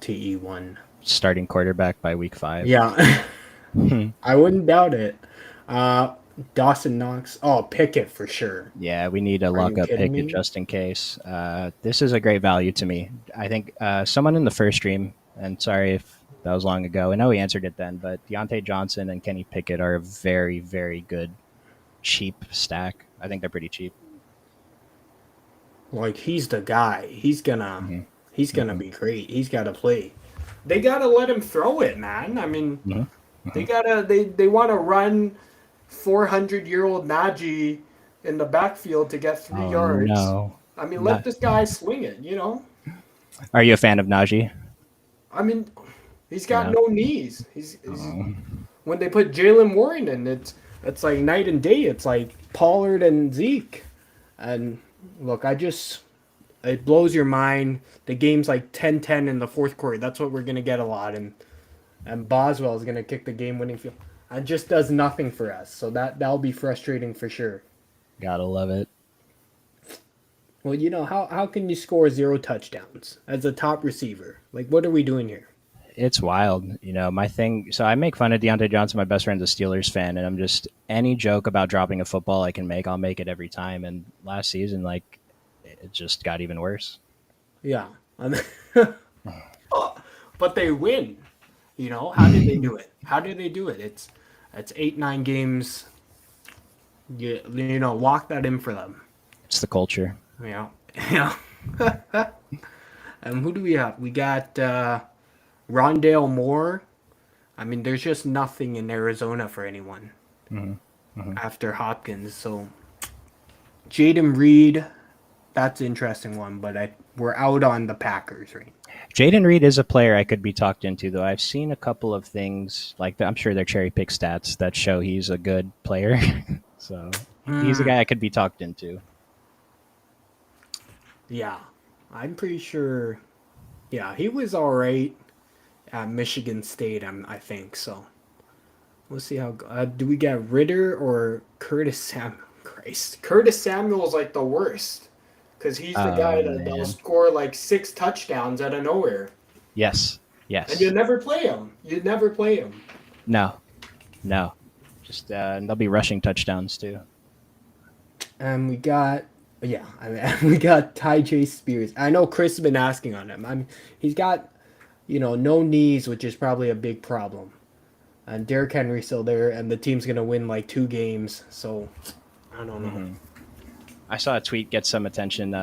TE1. Starting quarterback by week 5. Yeah. I wouldn't doubt it. Uh Dawson Knox. Oh, Pickett for sure. Yeah, we need a Are you lock-up kidding pick it me? just in case. This is a great value to me. I think someone in the first stream, and sorry if that was long ago. I know he answered it then, but Deontay Johnson and Kenny Pickett are a very, very good cheap stack. I think they're pretty cheap. Like he's the guy. Hmm. He's gonna Hmm. be great. He's gotta play. They gotta let him throw it, man. I mean, Hmm. Hmm. they want to run 400-year-old Najee in the backfield to get three Oh yards. no, I mean, let not. this guy swing it. Are you a fan of Najee? I mean, he's got No. no knees. He's Oh. when they put Jalen Warren in it. it's like night and day. It's like Pollard and Zeke. And look, it blows your mind. The game's like 10-10 in the fourth quarter. That's what we're gonna get a lot, and Boswell is gonna kick the game-winning field. And just does nothing for us. So that'll be frustrating for sure. Gotta love it. Well, how can you score zero touchdowns as a top receiver? Like, what are we doing here? It's wild. My thing. So I make fun of Deontay Johnson. My best friend's a Steelers fan, and I'm just any joke about dropping a football I can make, I'll make it every time. And last season, like, it just got even worse. Yeah. I mean, but they win. How did they do it? How did they do it? It's 8-9 games. Lock that in for them. It's the culture. Yeah. Yeah. And who do we have? We got Rondale Moore. I mean, there's just nothing in Arizona for anyone after Hopkins. So Jaden Reed, that's an interesting one, but we're out on the Packers, right? Jaden Reed is a player I could be talked into, though. I've seen a couple of things, like I'm sure they're cherry pick stats that show he's a good player. So he's a guy I could be talked into. Yeah, I'm pretty sure. Yeah, he was all right at Michigan State, I think. So we'll see how. Do we get Ritter or Curtis Samuel? Christ, Curtis Samuel is like the worst because he's the guy that'll score like 6 touchdowns out of nowhere. Yes. Yes. And you never play him. You never play him. No. Just they'll be rushing touchdowns too. And we got I mean, we got Ty J Spears. I know Chris has been asking on him. He's got no knees, which is probably a big problem. And Derrick Henry's still there, and the team's gonna win like 2 games. So I don't know. I saw a tweet get some attention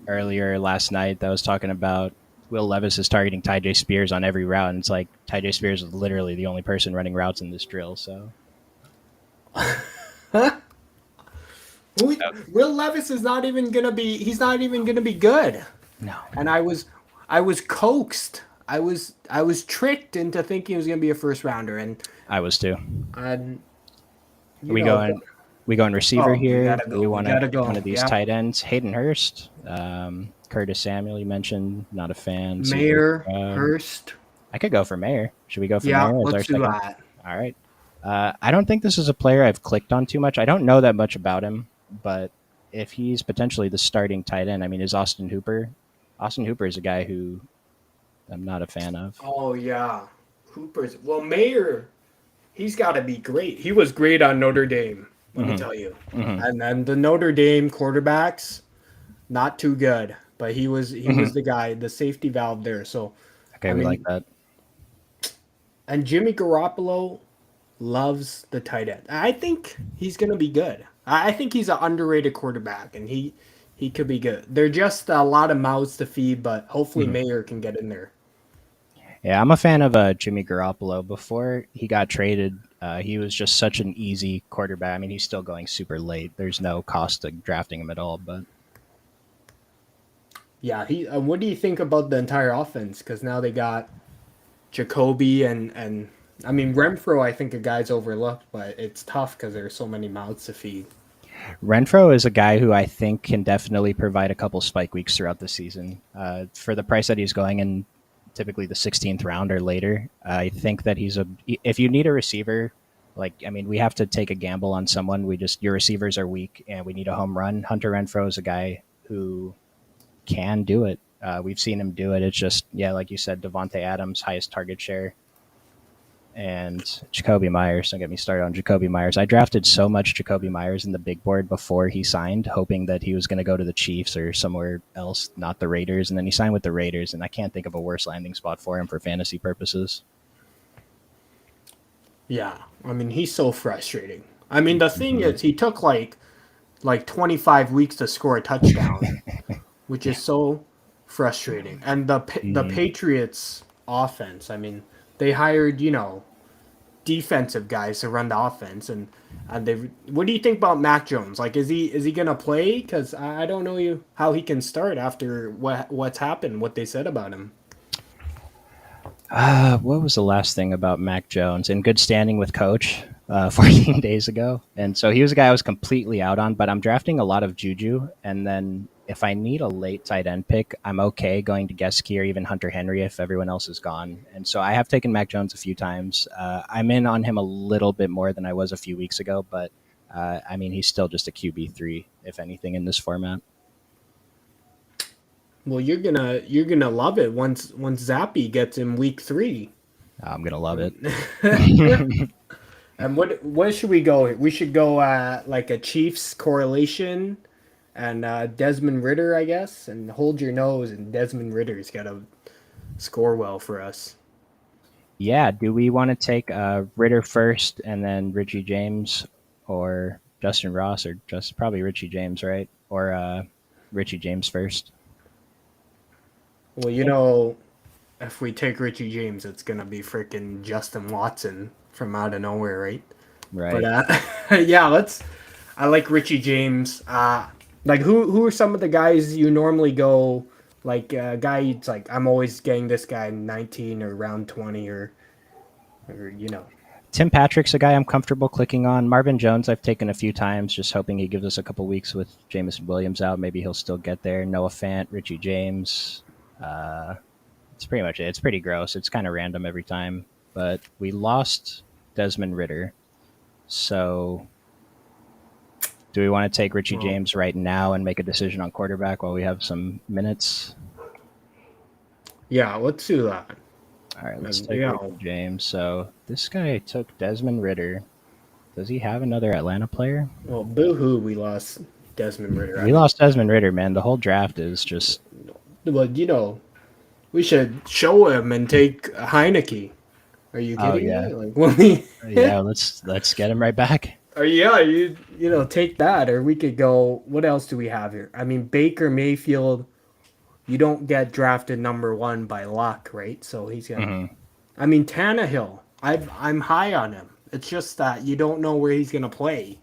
earlier last night that was talking about Will Levis is targeting Ty J Spears on every route, and it's like Ty J Spears is literally the only person running routes in this drill. So Will Levis is not even gonna be. He's not even gonna be good. no. And I was coaxed. I was tricked into thinking he was gonna be a first rounder, and I was too. and We going receiver here. We gotta go. One of these tight ends. Hayden Hurst, Curtis Samuel. You mentioned not a fan. Mayer, Hurst. I could go for Mayer. Should we go for Yeah, Mayer? let's do that. All right. I don't think this is a player I've clicked on too much. I don't know that much about him, but if he's potentially the starting tight end, I mean, is Austin Hooper? Austin Hooper is a guy who I'm not a fan of. Oh yeah, Mayer. He's got to be great. He was great on Notre Dame. Let me tell you. And then the Notre Dame quarterbacks, not too good, but he was the guy, the safety valve there. So Okay, we like that. And Jimmy Garoppolo loves the tight end. I think he's going to be good. I think he's an underrated quarterback, and he could be good. They're just a lot of mouths to feed, but hopefully Mayer can get in there. Yeah, I'm a fan of Jimmy Garoppolo. Before he got traded, he was just such an easy quarterback. I mean, he's still going super late. There's no cost to drafting him at all. But yeah, what do you think about the entire offense? Because now they got Jacoby and I mean Renfro. I think a guy's overlooked, but it's tough because there's so many mouths to feed. Renfro is a guy who I think can definitely provide a couple spike weeks throughout the season. For the price that he's going in, typically the 16th round or later, I think that if you need a receiver, we have to take a gamble on someone. Your receivers are weak and we need a home run. Hunter Renfro is a guy who can do it. We've seen him do it. It's just, like you said, Devontae Adams, highest target share. And Jacoby Myers. Don't get me started on Jacoby Myers. I drafted so much Jacoby Myers in the big board before he signed, hoping that he was going to go to the Chiefs or somewhere else, not the Raiders. And then he signed with the Raiders, and I can't think of a worse landing spot for him for fantasy purposes. Yeah, I mean, he's so frustrating. I mean, the thing is, he took like 25 weeks to score a touchdown, which is so frustrating. And the Patriots offense, I mean, they hired, defensive guys to run the offense, and they. What do you think about Mac Jones? Like, is he gonna play? Because I don't know how he can start after what's happened, what they said about him. What was the last thing about Mac Jones? In good standing with coach. 14 days ago. And so he was a guy I was completely out on, but I'm drafting a lot of Juju. And then if I need a late tight end pick, I'm okay going to Gesicki or even Hunter Henry if everyone else is gone. And so I have taken Mac Jones a few times. I'm in on him a little bit more than I was a few weeks ago, but I mean, he's still just a QB3, if anything, in this format. Well, you're gonna love it once Zappy gets in week 3. I'm going to love it. And what should we go? We should go like a Chiefs correlation and Desmond Ritter, I guess, and hold your nose. And Desmond Ritter's got to score well for us. Yeah, do we want to take Ritter first and then Richie James or Justin Ross or just probably Richie James, right? Or Richie James first? Well, if we take Richie James, it's gonna be freaking Justin Watson from out of nowhere, right? But Right. yeah, let's. I like Richie James. Like who are some of the guys you normally go like guys like I'm always getting this guy in 19 or round 20 or. Tim Patrick's a guy I'm comfortable clicking on. Marvin Jones, I've taken a few times, just hoping he gives us a couple weeks with Jamison Williams out. Maybe he'll still get there. Noah Fant, Richie James. Uh, it's pretty much it. It's pretty gross. It's kind of random every time. But we lost Desmond Ritter. So do we want to take Richie Well, James right now and make a decision on quarterback while we have some minutes? yeah, let's do that. All right, let's And, take Richie James. So this guy took Desmond Ritter. Does he have another Atlanta player? well, boo-hoo, we lost Desmond Ritter. I We mean, lost Desmond Ritter, man. The whole draft is just. well, we should show him and take Heineke. Are you Oh kidding yeah, me? Like when we, yeah. Let's get him right back. or yeah, take that, or we could go. What else do we have here? I mean, Baker Mayfield. You don't get drafted number 1 by luck, right? So he's gonna. Hmm. I mean, Tannehill. I'm high on him. It's just that you don't know where he's gonna play.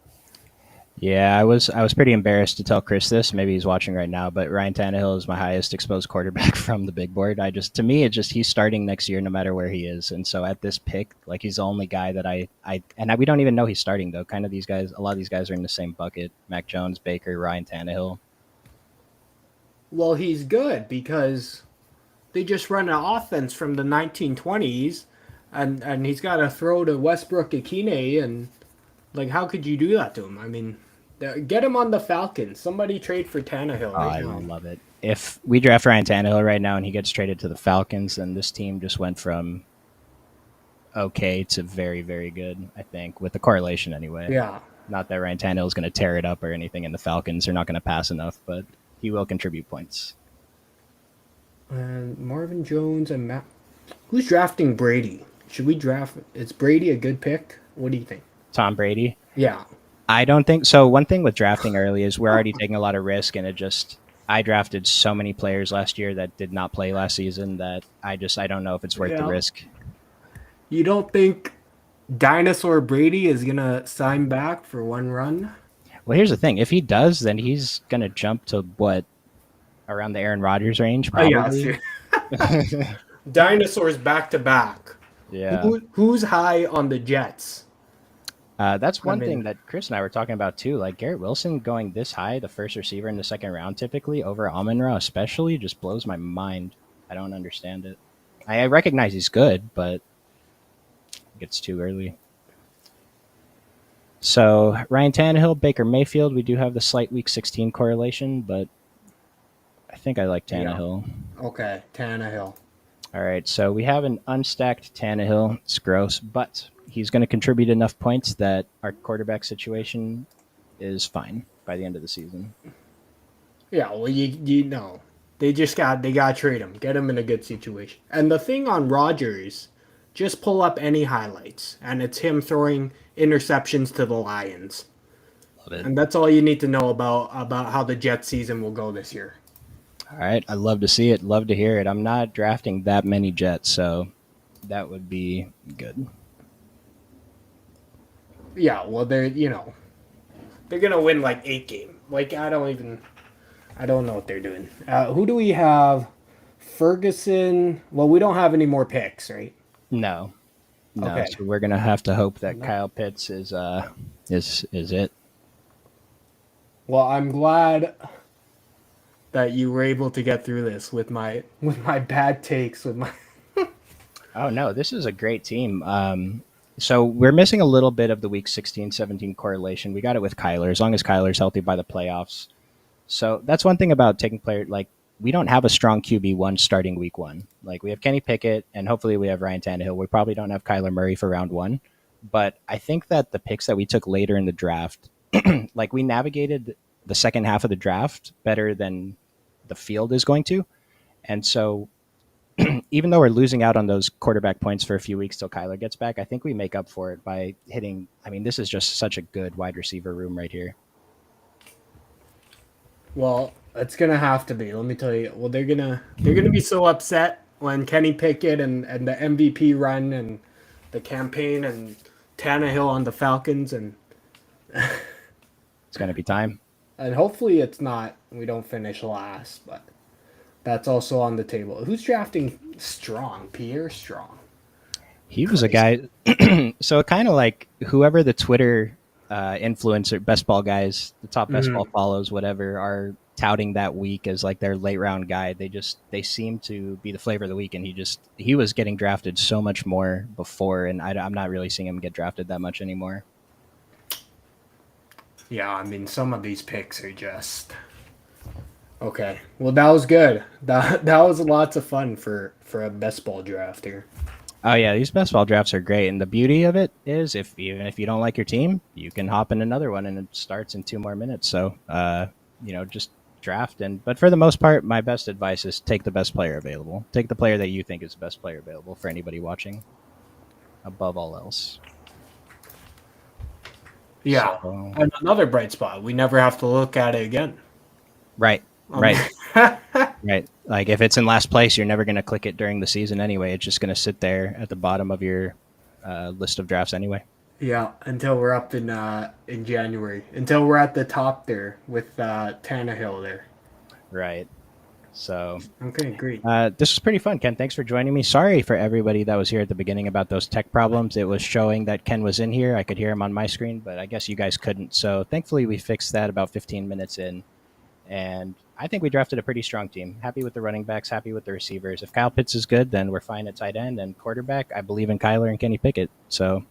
Yeah, I was pretty embarrassed to tell Chris this. Maybe he's watching right now, but Ryan Tannehill is my highest exposed quarterback from the big board. To me, it's just he's starting next year no matter where he is, and so at this pick, like he's the only guy that we don't even know he's starting though. Kind of these guys, a lot of these guys are in the same bucket: Mac Jones, Baker, Ryan Tannehill. Well, he's good because they just run an offense from the 1920s, and he's got to throw to Westbrook Akine, and like how could you do that to him? I mean, get him on the Falcons. Somebody trade for Tannehill Oh, right I now. love it. If we draft Ryan Tannehill right now and he gets traded to the Falcons, then this team just went from okay to very, very good, I think, with the correlation anyway. Yeah, Not that Ryan Tannehill is going to tear it up or anything in the Falcons. They're not going to pass enough, but he will contribute points. and Marvin Jones and Matt. Who's drafting Brady? Should we draft? Is Brady a good pick? What do you think? Tom Brady. Yeah, I don't think so. One thing with drafting early is we're already taking a lot of risk, and I drafted so many players last year that did not play last season that I don't know if it's worth the yeah. risk. You don't think Dinosaur Brady is gonna sign back for one run? Well, here's the thing: if he does, then he's gonna jump to what around the Aaron Rodgers range, Oh yeah, probably. dinosaurs back to back. Yeah. Who's high on the Jets? That's I one thing mean, that Chris and I were talking about too. Like Garrett Wilson going this high, the first receiver in the second round, typically over Amon Ra, especially, just blows my mind. I don't understand it. I recognize he's good, but it's too early. So Ryan Tannehill, Baker Mayfield, we do have the slight Week 16 correlation, but I think I like yeah. Tannehill. Okay, Tannehill. All right, so we have an unstacked Tannehill. It's gross, but he's going to contribute enough points that our quarterback situation is fine by the end of the season. Yeah, well, you know, they got to trade him, get him in a good situation. And the thing on Rodgers, just pull up any highlights, and it's him throwing interceptions to the Lions, Love it. and that's all you need to know about how the Jets season will go this year. All right, I love to see it. Love to hear it. I'm not drafting that many Jets, so that would be good. Yeah, well, they're gonna win like 8 games. Like I don't know what they're doing. Who do we have? Ferguson. Well, we don't have any more picks, right? No. No, Okay. so we're gonna have to hope that Kyle Pitts is it. Well, I'm glad that you were able to get through this with my bad takes with my Oh no, this is a great team. So we're missing a little bit of the week 16, 17 correlation. We got it with Kyler. As long as Kyler's healthy by the playoffs, so that's one thing about taking player like we don't have a strong QB1 starting week one. Like we have Kenny Pickett and hopefully we have Ryan Tannehill. We probably don't have Kyler Murray for round one. But I think that the picks that we took later in the draft, like we navigated the second half of the draft better than the field is going to. And so even though we're losing out on those quarterback points for a few weeks till Kyler gets back, I think we make up for it by hitting. I mean, this is just such a good wide receiver room right here. Well, it's gonna have to be. Let me tell you. Well, they're gonna be so upset when Kenny Pickett and the MVP run and the campaign and Tannehill on the Falcons It's going to be time. and hopefully it's not. We don't finish last, but that's also on the table. Who's drafting Strong? Pierre Strong. He was a Crazy. guy. So kind of like whoever the Twitter influencer, best ball guys, the top best ball Mhm. follows, whatever, are touting that week as like their late round guy. They seem to be the flavor of the week, and he was getting drafted so much more before, and I'm not really seeing him get drafted that much anymore. Yeah, I mean some of these picks are just okay. Well, that was good. That was lots of fun for a best ball draft here. Oh yeah, these best ball drafts are great, and the beauty of it is, if even if you don't like your team, you can hop in another one, and it starts in 2 more minutes. So, just draft. And but for the most part, my best advice is take the best player available. Take the player that you think is the best player available for anybody watching, above all else. Yeah, So, and another bright spot. We never have to look at it again. right, I mean, right, right. Like if it's in last place, you're never going to click it during the season anyway. It's just going to sit there at the bottom of your list of drafts anyway. yeah, until we're up in January, until we're at the top there with Tannehill there. Right. So Okay, great. this was pretty fun, Ken. Thanks for joining me. Sorry for everybody that was here at the beginning about those tech problems. It was showing that Ken was in here. I could hear him on my screen, but I guess you guys couldn't. So thankfully, we fixed that about 15 minutes in. And I think we drafted a pretty strong team. Happy with the running backs, happy with the receivers. If Kyle Pitts is good, then we're fine at tight end and quarterback. I believe in Kyler and Kenny Pickett. So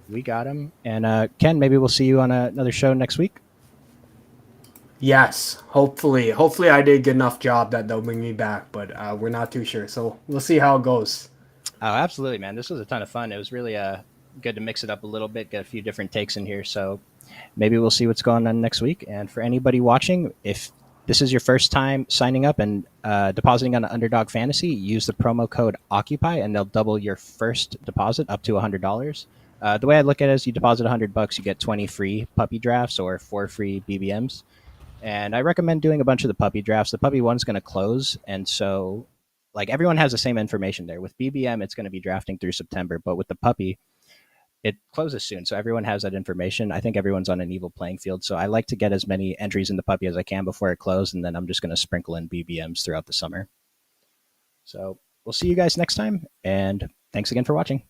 we got him. And Ken, maybe we'll see you on another show next week. Yes, hopefully I did a good enough job that they'll bring me back, but we're not too sure. So we'll see how it goes. Oh, absolutely, man. This was a ton of fun. It was really good to mix it up a little bit, get a few different takes in here. So maybe we'll see what's going on next week. And for anybody watching, if this is your first time signing up and depositing on Underdog Fantasy, use the promo code Occupy, and they'll double your first deposit up to $100. The way I look at it is, you deposit $100, you get 20 free puppy drafts or 4 free BBMs. And I recommend doing a bunch of the puppy drafts. The puppy one's going to close, and so like everyone has the same information there. With BBM, it's going to be drafting through September, but with the puppy, it closes soon, so everyone has that information. I think everyone's on an equal playing field, so I like to get as many entries in the puppy as I can before it closes, and then I'm just going to sprinkle in BBMs throughout the summer. So we'll see you guys next time, and thanks again for watching.